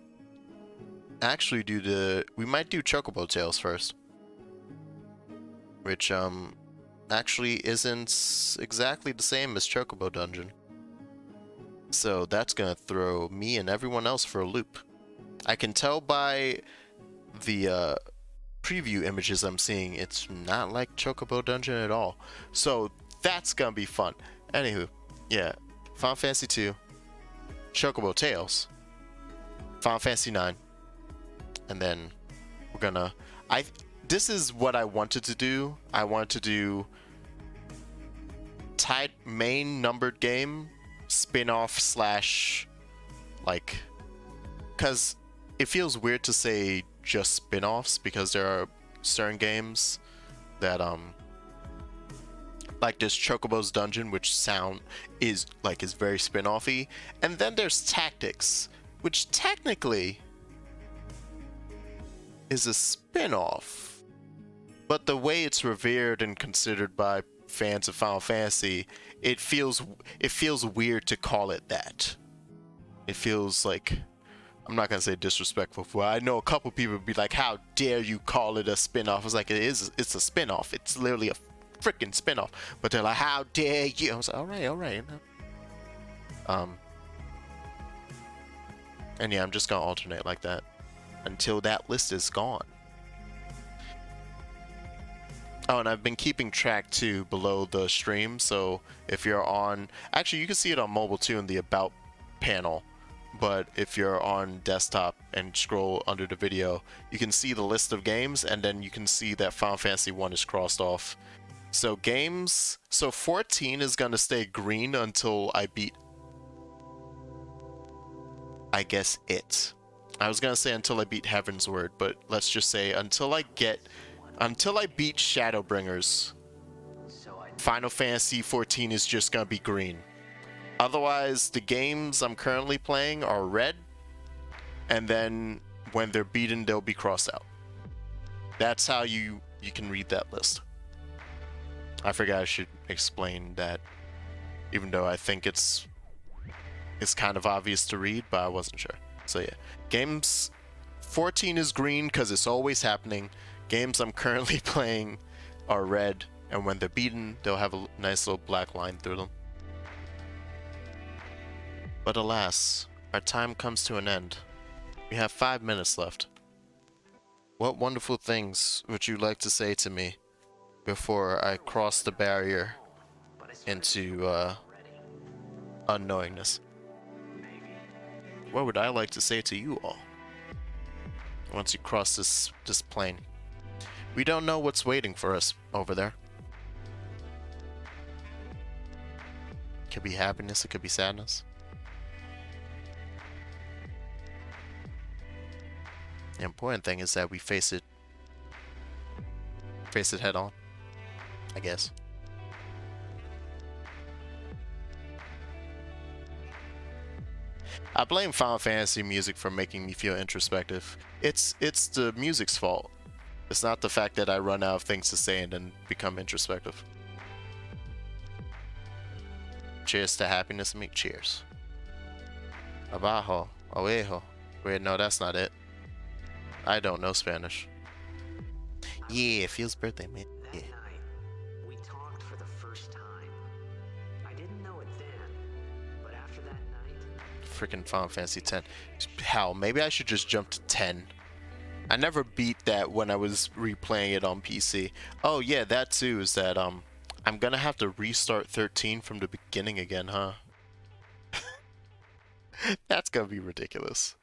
actually do Chocobo Tales first. Which, actually isn't exactly the same as Chocobo Dungeon. So that's gonna throw me and everyone else for a loop. I can tell by the preview images I'm seeing, it's not like Chocobo Dungeon at all. So that's gonna be fun. Anywho, yeah, Final Fantasy 2, Chocobo Tales, Final Fantasy 9, and then we're gonna... This is what I wanted to do. I wanted to do main numbered game, spin-off slash, like, because it feels weird to say just spin-offs, because there are certain games that, like this Chocobo's Dungeon, which is very spin-offy, and then there's Tactics, which technically is a spin-off. But the way it's revered and considered by fans of Final Fantasy, it feels weird to call it that. It feels like, I'm not gonna say disrespectful, but I know a couple people would be like, "How dare you call it a spin-off?" It's like, it's a spin-off. It's literally a freaking spin-off. But they're like, "How dare you?" I was like, all right. And yeah, I'm just gonna alternate like that until that list is gone. Oh, and I've been keeping track too below the stream, so if you're on... Actually, you can see it on mobile too in the About panel, but if you're on desktop and scroll under the video, you can see the list of games, and then you can see that Final Fantasy 1 is crossed off. So games... So 14 is going to stay green until I beat... I guess it. I was going to say until I beat Heaven's Word, but let's just say until I beat Shadowbringers, Final Fantasy 14 is just gonna be green. Otherwise, the games I'm currently playing are red, and then when they're beaten, they'll be crossed out. That's how you can read that list. I forgot I should explain that, even though I think it's kind of obvious to read, but I wasn't sure. So yeah, games 14 is green because it's always happening. Games I'm currently playing are red, and when they're beaten, they'll have a nice little black line through them. But alas, our time comes to an end. We have 5 minutes left. What wonderful things would you like to say to me before I cross the barrier into unknowingness? What would I like to say to you all once you cross this plane? We don't know what's waiting for us over there. Could be happiness, it could be sadness. The important thing is that we face it head on, I guess. I blame Final Fantasy music for making me feel introspective. It's the music's fault. It's not the fact that I run out of things to say and then become introspective. Cheers to happiness, me. Cheers. Abajo, oejo. Wait, no, that's not it. I don't know Spanish. Yeah, it feels birthday, man. Yeah. That night, we talked for the first time. I didn't know it then, but after that night... Freaking Final Fantasy X. Hell, maybe I should just jump to 10. I never beat that when I was replaying it on PC. Oh yeah, that too is that I'm gonna have to restart 13 from the beginning again, huh? That's gonna be ridiculous.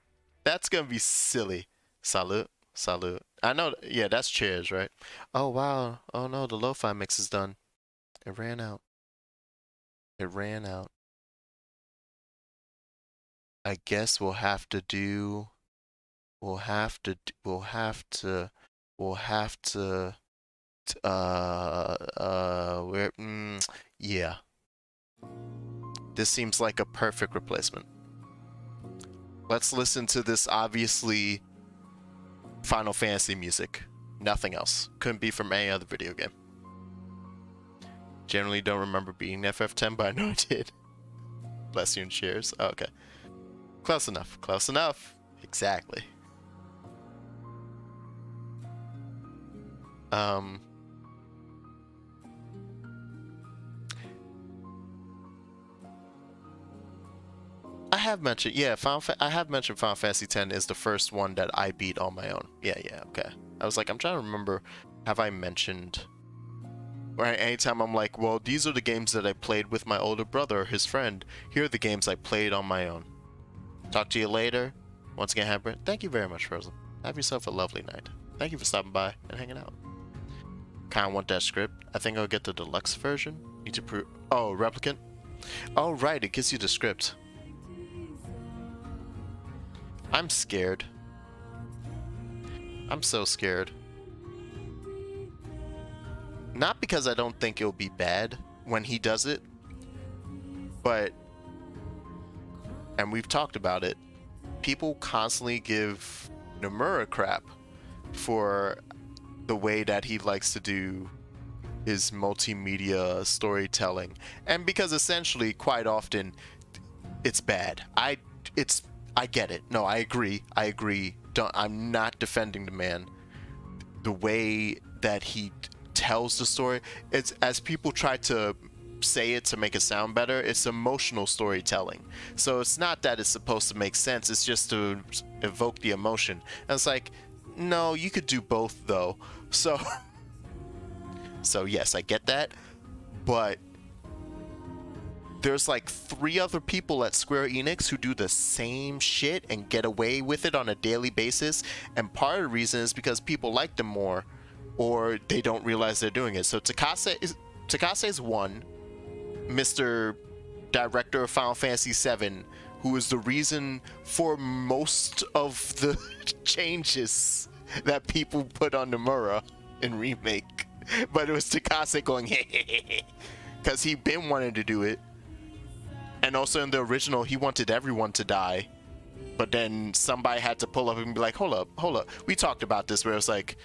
That's gonna be silly. Salute, salute. I know, yeah, that's cheers, right? Oh wow, oh no, the lo-fi mix is done. It ran out. It ran out. I guess we'll have to do... We'll have to, yeah. This seems like a perfect replacement. Let's listen to this obviously Final Fantasy music. Nothing else. Couldn't be from any other video game. Generally don't remember beating FF10, but I know I did. Bless you and cheers. Oh, okay. Close enough. Close enough. Exactly. I have mentioned, yeah, I have mentioned Final Fantasy X is the first one that I beat on my own. Yeah, okay. I was like, I'm trying to remember, have I mentioned, right? Anytime I'm like, well, these are the games that I played with my older brother or his friend. Here are the games I played on my own. Talk to you later. Once again, Hamper, thank you very much, Frozen. Have yourself a lovely night. Thank you for stopping by and hanging out. Kinda want that script. I think I'll get the deluxe version. Need to prove... Oh, replicant? Oh, right, it gives you the script. I'm scared. I'm so scared. Not because I don't think it'll be bad when he does it, but... And we've talked about it. People constantly give Nomura crap for the way that he likes to do his multimedia storytelling, and because essentially quite often it's bad. I get it. No, I agree. I'm not defending the man. The way that he tells the story, it's, as people try to say it to make it sound better, it's emotional storytelling. So it's not that it's supposed to make sense, it's just to evoke the emotion. And it's like, no, you could do both though. So yes, I get that, but there's like 3 other people at Square Enix who do the same shit and get away with it on a daily basis, and part of the reason is because people like them more, or they don't realize they're doing it. So Takase is one, Mr. Director of Final Fantasy VII, who is the reason for most of the changes that people put on Nomura in Remake. But it was Takase going, hey, because he been wanting to do it. And also in the original, he wanted everyone to die. But then somebody had to pull up and be like, hold up. We talked about this, where it's like,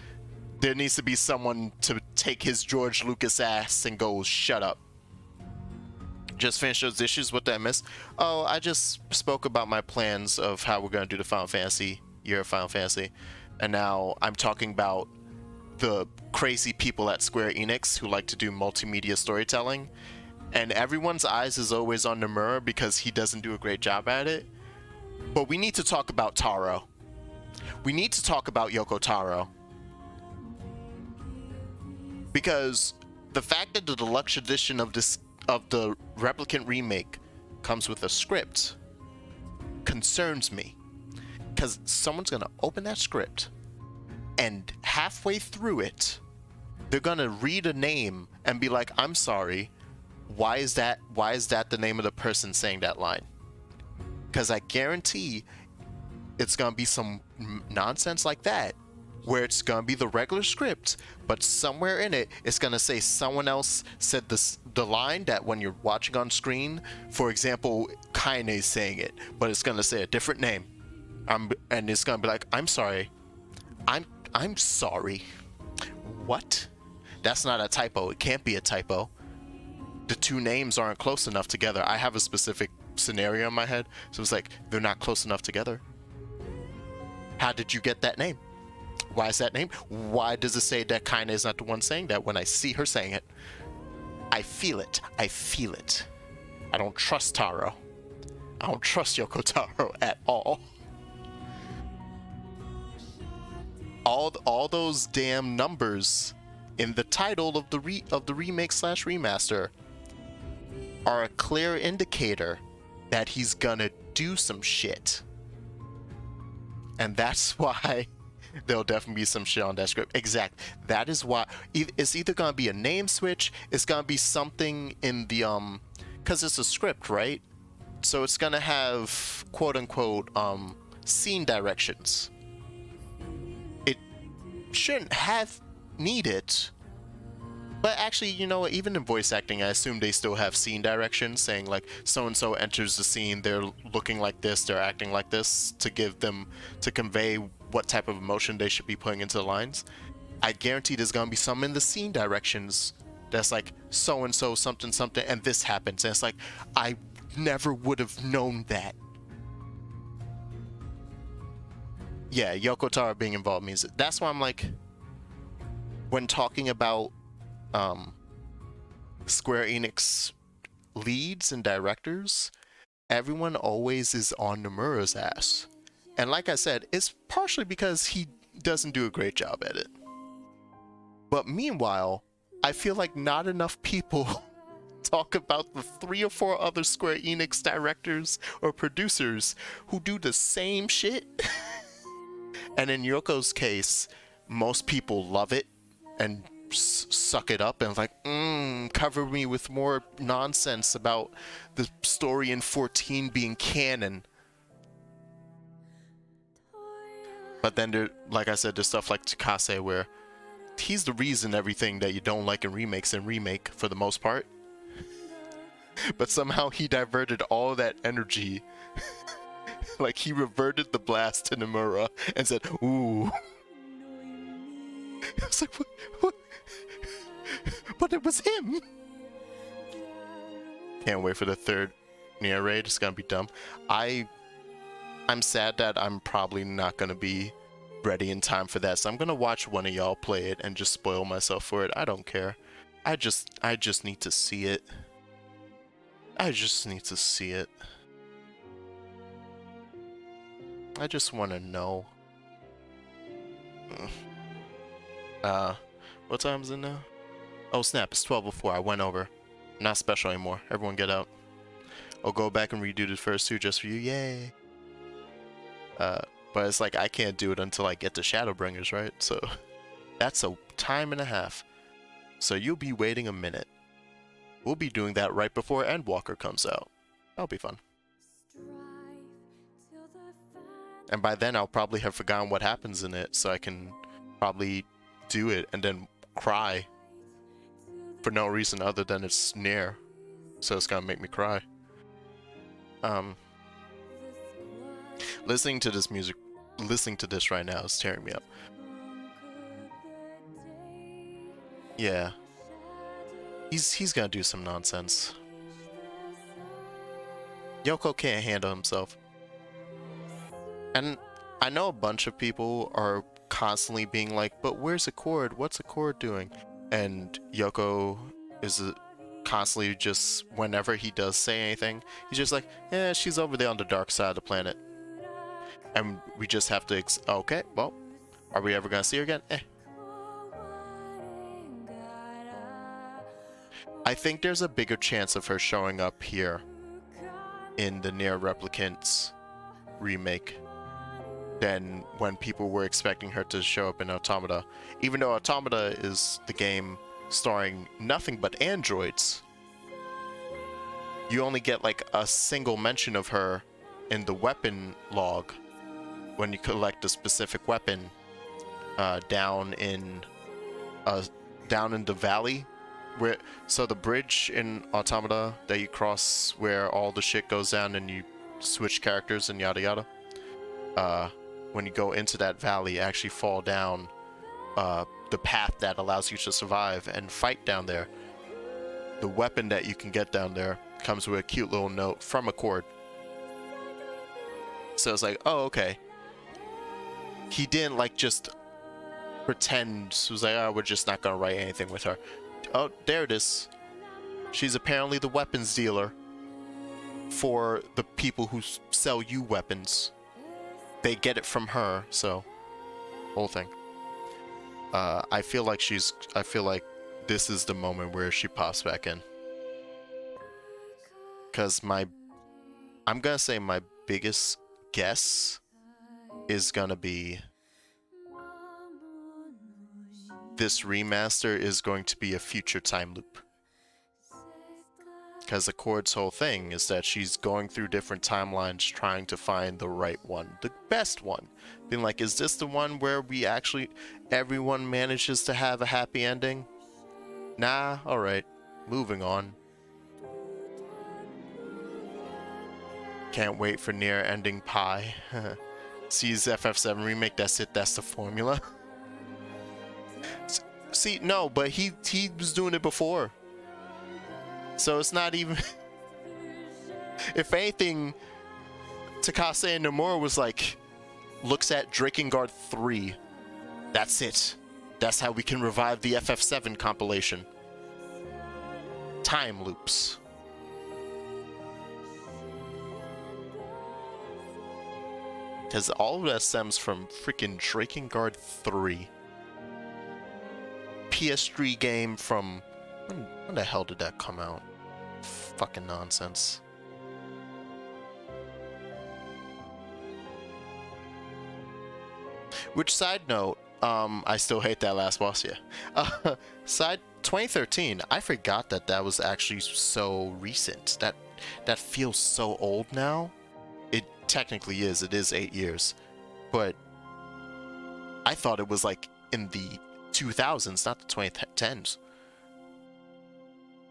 there needs to be someone to take his George Lucas ass and go, shut up. Just finish those issues. What did I miss? Oh, I just spoke about my plans of how we're going to do the Final Fantasy, Year of Final Fantasy. And now I'm talking about the crazy people at Square Enix who like to do multimedia storytelling. And everyone's eyes is always on Nomura because he doesn't do a great job at it. But we need to talk about Taro. We need to talk about Yoko Taro. Because the fact that the deluxe edition of the Replicant remake comes with a script concerns me. Because someone's going to open that script and halfway through it, they're going to read a name and be like, I'm sorry, Why is that the name of the person saying that line? Because I guarantee it's gonna be some nonsense like that, where it's gonna be the regular script, but somewhere in it, it's gonna say someone else said the line that when you're watching on screen, for example, Kaine's saying it, but it's gonna say a different name. And it's gonna be like, I'm sorry. I'm sorry. What? That's not a typo. It can't be a typo. The two names aren't close enough together. I have a specific scenario in my head, so it's like, they're not close enough together. How did you get that name? Why is that name? Why does it say that Kaine is not the one saying that when I see her saying it? I feel it. I feel it. I don't trust Taro. I don't trust Yoko Taro at all. All those damn numbers in the title of the remake slash remaster are a clear indicator that he's gonna do some shit. And that's why there'll definitely be some shit on that script. Exact. That is why it's either gonna be a name switch, it's gonna be something in the because it's a script, right? So it's gonna have quote unquote scene directions. It shouldn't have need it. But actually, you know what, even in voice acting, I assume they still have scene directions saying like so-and-so enters the scene, they're looking like this, they're acting like this, to convey what type of emotion they should be putting into the lines. I guarantee there's gonna be some in the scene directions that's like so-and-so something something and this happens. And it's like, I never would have known that. Yeah, Yoko Taro being involved means it. That's why I'm like, when talking about Square Enix leads and directors, everyone always is on Nomura's ass. And like I said, it's partially because he doesn't do a great job at it. But meanwhile, I feel like not enough people talk about the 3 or 4 other Square Enix directors or producers who do the same shit. And in Yoko's case, most people love it and suck it up and like, cover me with more nonsense about the story in 14 being canon. But then there, like I said, there's stuff like Takase where he's the reason everything that you don't like in remakes and remake for the most part. But somehow he diverted all that energy. Like he reverted the blast to Nomura and said, ooh. I was like, what? But it was him. Can't wait for the 3rd Nier raid. It's gonna be dumb. I'm sad that I'm probably not gonna be ready in time for that, so I'm gonna watch one of y'all play it and just spoil myself for it. I don't care. I just need to see it. I just need to see it. I just want to know. What time is it now? Oh snap, it's 12:04. I went over. Not special anymore. Everyone get out. I'll go back and redo the first 2 just for you. Yay. But it's like I can't do it until I get to Shadowbringers, right? So that's a time and a half. So you'll be waiting a minute. We'll be doing that right before Endwalker comes out. That'll be fun. And by then I'll probably have forgotten what happens in it, so I can probably do it and then cry for no reason other than it's near. So it's gonna make me cry. Listening to this music, listening to this right now is tearing me up. Yeah. He's gonna do some nonsense. Yoko can't handle himself. And I know a bunch of people are constantly being like, but where's Accord? What's Accord doing? And Yoko is constantly just, whenever he does say anything, he's just like, yeah, she's over there on the dark side of the planet. And we just have to, okay, well, are we ever gonna see her again? I think there's a bigger chance of her showing up here in the Nier Replicants remake than when people were expecting her to show up in Automata. Even though Automata is the game starring nothing but androids, you only get like a single mention of her in the weapon log when you collect a specific weapon down in the valley. Where, so the bridge in Automata that you cross where all the shit goes down and you switch characters and yada yada. When you go into that valley, you actually fall down the path that allows you to survive and fight down there. The weapon that you can get down there comes with a cute little note from Accord. So it's like, oh, okay. He didn't like just pretend. He was like, oh, we're just not gonna write anything with her. Oh, there it is. She's apparently the weapons dealer for the people who sell you weapons. They get it from her, so whole thing. I feel like this is the moment where she pops back in. Cause I'm gonna say my biggest guess is gonna be this remaster is going to be a future time loop. Because Accord's whole thing is that she's going through different timelines trying to find the right one, the best one. Being like, is this the one where everyone manages to have a happy ending? Nah, alright, moving on. Can't wait for Nier ending pie. Sees FF7 remake, that's it, that's the formula. See, no, but he was doing it before. So it's not even... If anything, Takase and Nomura was like, looks at Drakengard 3. That's it. That's how we can revive the FF7 compilation. Time loops. Because all of that stems from freaking Drakengard 3. PS3 game from... When the hell did that come out? Fucking nonsense. Which, side note, I still hate that last boss, yeah. 2013, I forgot that was actually so recent. That feels so old now. It technically is. It is 8 years. But I thought it was like in the 2000s, not the 2010s.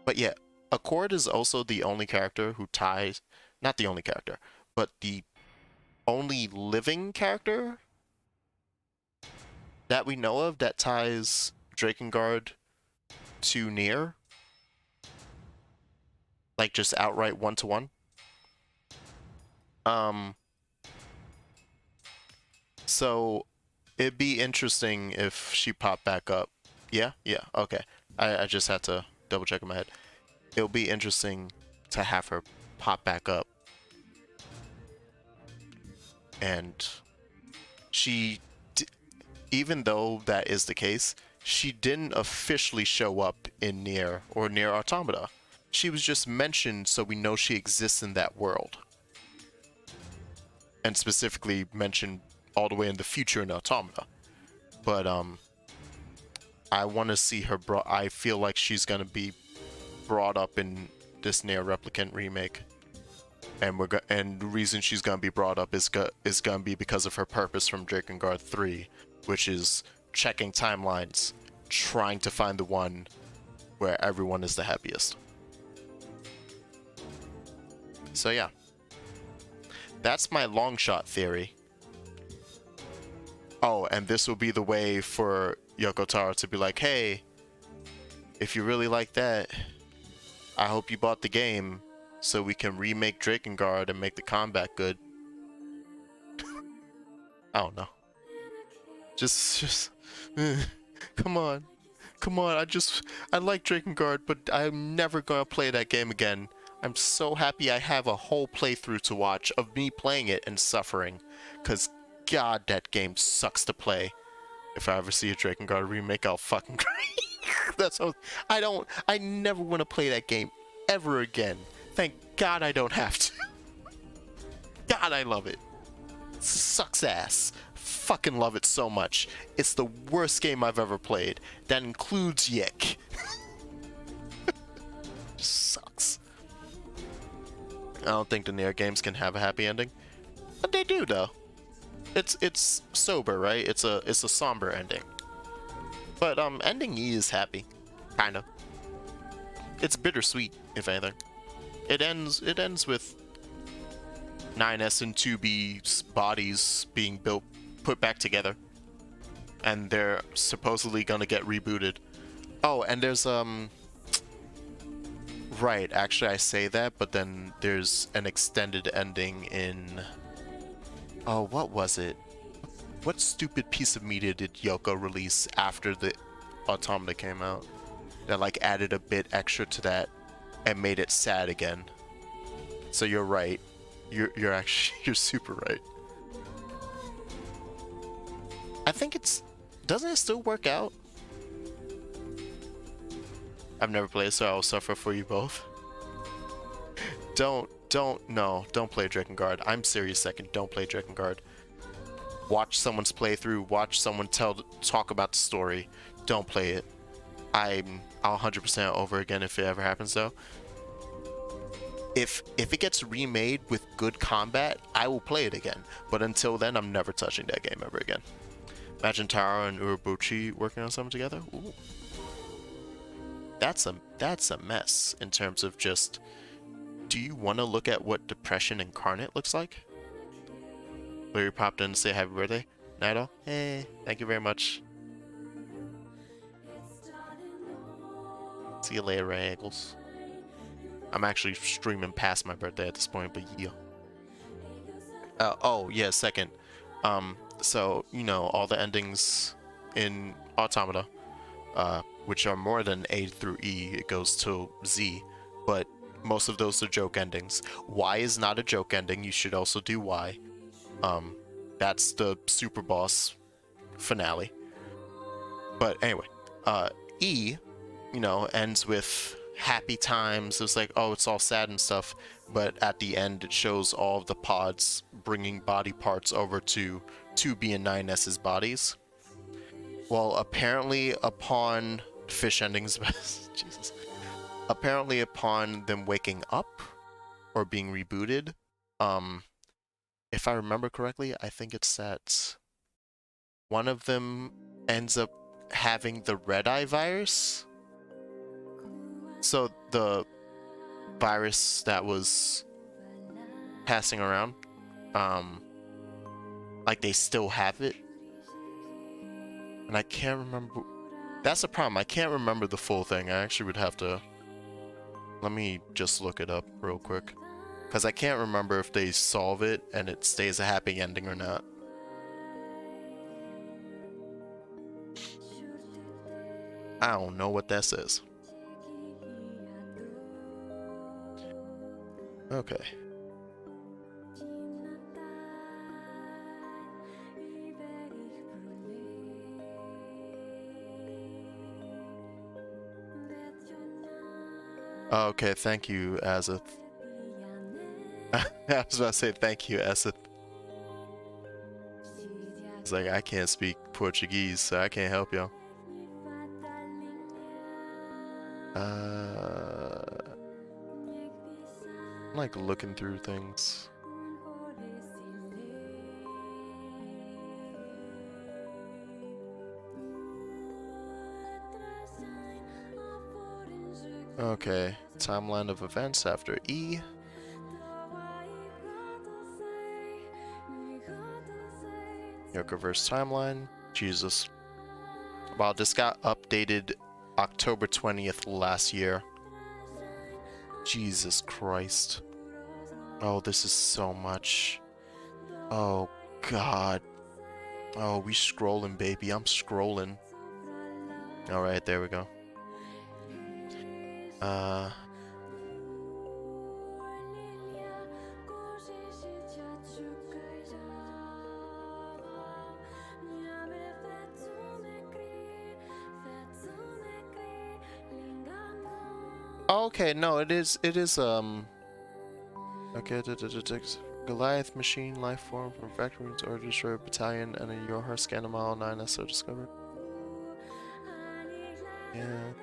But yeah, Accord is also the only character who ties... Not the only character, but the only living character that we know of that ties Drakengard to Nier. Like, just outright one-to-one. So, it'd be interesting if she popped back up. Yeah? Yeah, okay. I just had to double check in my head. It'll be interesting to have her pop back up. And even though that is the case, she didn't officially show up in Nier or Nier Automata. She was just mentioned so we know she exists in that world. And specifically mentioned all the way in the future in Automata. But I want to see her I feel like she's going to be brought up in this Nier Replicant remake. And the reason she's going to be brought up is going to be because of her purpose from Drakengard 3, which is checking timelines, trying to find the one where everyone is the happiest. So yeah. That's my long shot theory. Oh, and this will be the way for Yoko Taro to be like, hey, if you really like that, I hope you bought the game so we can remake Drakengard and make the combat good. I don't know. Just come on. Come on, I like Drakengard, but I'm never gonna play that game again. I'm so happy I have a whole playthrough to watch of me playing it and suffering. Cause God, that game sucks to play. If I ever see a Drakengard remake, I'll fucking cry. That's how I never want to play that game ever again. Thank God I don't have to. God, I love it. Sucks ass. Fucking love it so much. It's the worst game I've ever played. That includes Yik. Just sucks. I don't think the Nier games can have a happy ending, but they do though. It's sober, right? It's a somber ending. But ending E is happy, kind of. It's bittersweet, if anything. It ends with 9S and 2B's bodies being put back together, and they're supposedly gonna get rebooted. Oh, and there's right, actually I say that, but then there's an extended ending in, oh, what was it? What stupid piece of media did Yoko release after the Automata came out that like added a bit extra to that and made it sad again? So you're right. You're actually you're super right. I think doesn't it still work out? I've never played, so I'll suffer for you both. Don't play Drakengard. I'm serious second, don't play Drakengard. Watch someone's playthrough, watch someone talk about the story. Don't play it. I'll 100% over again if it ever happens though. If it gets remade with good combat, I will play it again. But until then, I'm never touching that game ever again. Imagine Taro and Urobuchi working on something together. Ooh. That's a mess in terms of just, do you want to look at what Depression Incarnate looks like? Larry popped in to say happy birthday. Naito, hey, thank you very much. See you later, Ray Eagles. I'm actually streaming past my birthday at this point, but yeah. Oh, yeah, second. So, you know, all the endings in Automata, which are more than A through E, it goes to Z, but most of those are joke endings. Y is not a joke ending, you should also do Y. That's the super boss finale. But anyway, E, you know, ends with happy times. It's like, oh, it's all sad and stuff, but at the end it shows all of the pods bringing body parts over to 2B and 9S's bodies. Well, apparently upon fish endings, Jesus. Apparently upon them waking up or being rebooted, if I remember correctly, I think it's that one of them ends up having the red eye virus. So the virus that was passing around, like they still have it. And I can't remember. That's the problem. I can't remember the full thing. I actually would have to. Let me just look it up real quick. Because I can't remember if they solve it and it stays a happy ending or not. I don't know what that says. Okay. Okay, thank you, Azith. I was about to say thank you, Azith. It's like, I can't speak Portuguese, so I can't help y'all. I'm like looking through things. Okay, timeline of events after E. Yokoverse timeline. Jesus. Wow, this got updated October 20th last year. Jesus Christ. Oh, this is so much. Oh, God. Oh, we scrolling, baby. I'm scrolling. Alright, there we go. Okay, no, it is, okay, Goliath machine life form from factory or destroy a battalion and a Yorhar scan a mile 9 SO discovered. Yeah.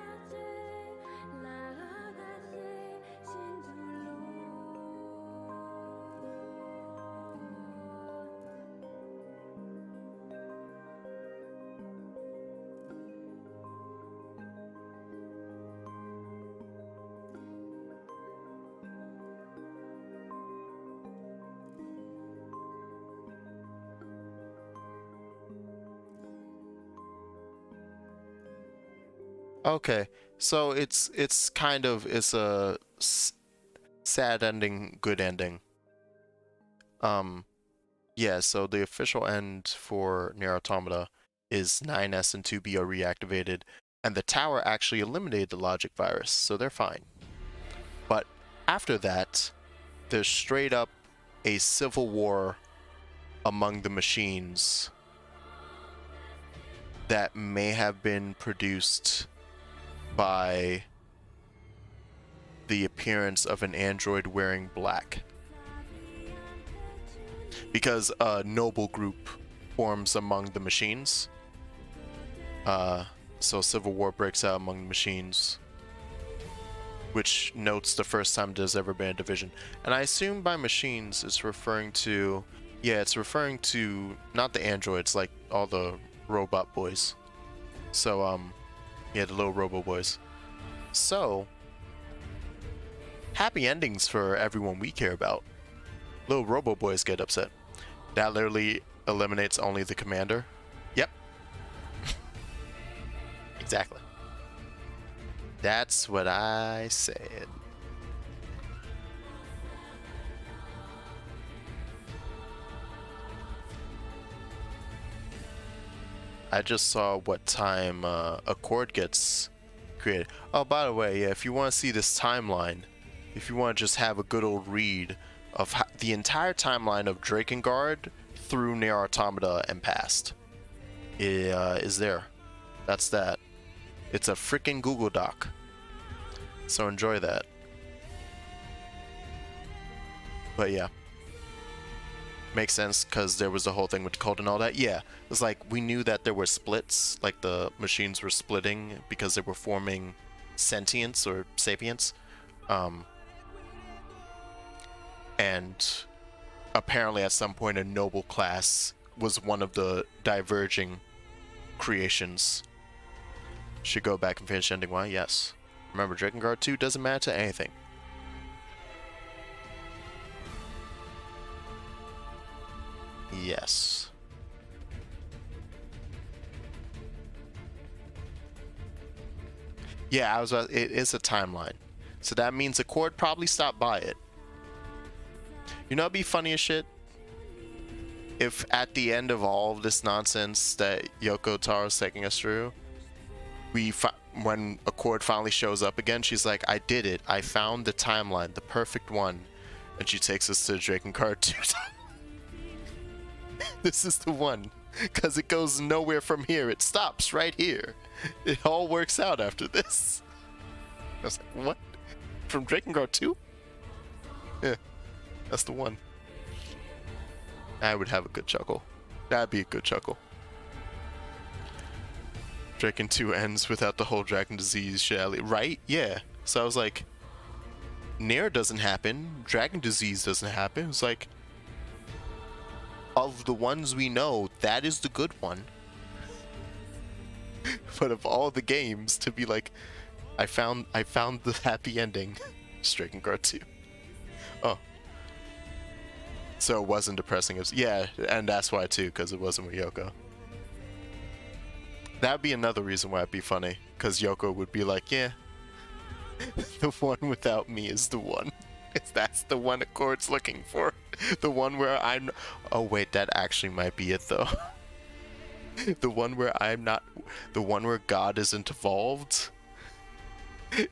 Okay, so it's a sad ending, good ending. Yeah, so the official end for Nier Automata is 9S and 2B are reactivated, and the tower actually eliminated the logic virus, so they're fine. But after that, there's straight up a civil war among the machines that may have been produced by the appearance of an android wearing black. Because a noble group forms among the machines. So civil war breaks out among the machines, which notes the first time there's ever been a division. And I assume by machines it's referring to, yeah, it's referring to not the androids, like all the robot boys. So, yeah, the little robo boys. So, happy endings for everyone we care about. Little robo boys get upset. That literally eliminates only the commander. Yep. Exactly. That's what I said. I just saw what time Accord gets created. Oh, by the way, yeah, if you want to see this timeline, if you want to just have a good old read of the entire timeline of Drakengard through Nier Automata and past, is there. That's that. It's a freaking Google Doc. So enjoy that. But yeah. Makes sense, because there was the whole thing with code and all that. Yeah, it's like we knew that there were splits, like the machines were splitting because they were forming sentience or sapience. And apparently at some point a noble class was one of the diverging creations. Should go back and finish ending 1, yes. Remember, Drakengard 2 doesn't matter to anything. Yes. Yeah, it is a timeline. So that means Accord probably stopped by it. You know, it'd be funny as shit if at the end of all of this nonsense that Yoko Taro's taking us through, when Accord finally shows up again, she's like, I did it. I found the timeline, the perfect one. And she takes us to Drakengard 2. This is the one. Because it goes nowhere from here. It stops right here. It all works out after this. I was like, what? From Drakengard 2? Yeah, that's the one. I would have a good chuckle. That'd be a good chuckle. Draken 2 ends without the whole dragon disease shit, right? Yeah. So I was like, Nier doesn't happen. Dragon disease doesn't happen. It's like, of the ones we know, that is the good one. But of all the games, to be like, I found the happy ending. Drakengard 2. Oh. So it wasn't depressing. Yeah, and that's why too, because it wasn't with Yoko. That'd be another reason why it'd be funny, because Yoko would be like, yeah, the one without me is the one. That's the one Accord's looking for. The one where I'm... Oh wait, that actually might be it though. The one where I'm not... The one where God isn't evolved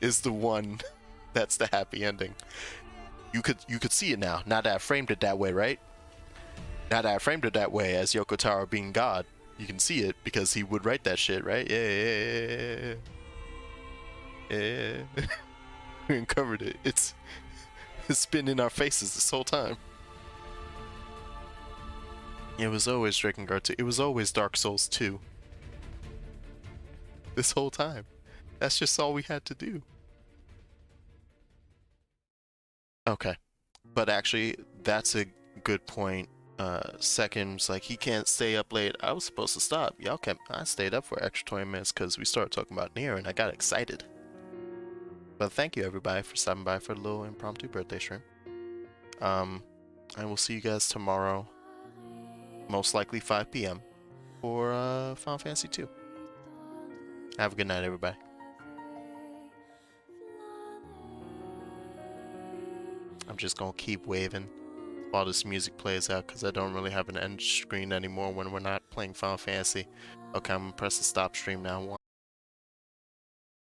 is the one that's the happy ending. You could see it now that I framed it that way, right? Now that I framed it that way as Yoko Taro being God, you can see it because he would write that shit, right? Yeah. We uncovered it. It's been in our faces this whole time. It was always Drakengard 2. It was always Dark Souls 2. This whole time. That's just all we had to do. Okay. But actually, that's a good point. Seconds, like, he can't stay up late. I was supposed to stop. I stayed up for an extra 20 minutes because we started talking about Nier and I got excited. But thank you everybody for stopping by for a little impromptu birthday stream. And we'll see you guys tomorrow. Most likely 5 p.m. for Final Fantasy 2. Have a good night, everybody. I'm just gonna keep waving while this music plays out because I don't really have an end screen anymore when we're not playing Final Fantasy. Okay, I'm gonna press the stop stream now.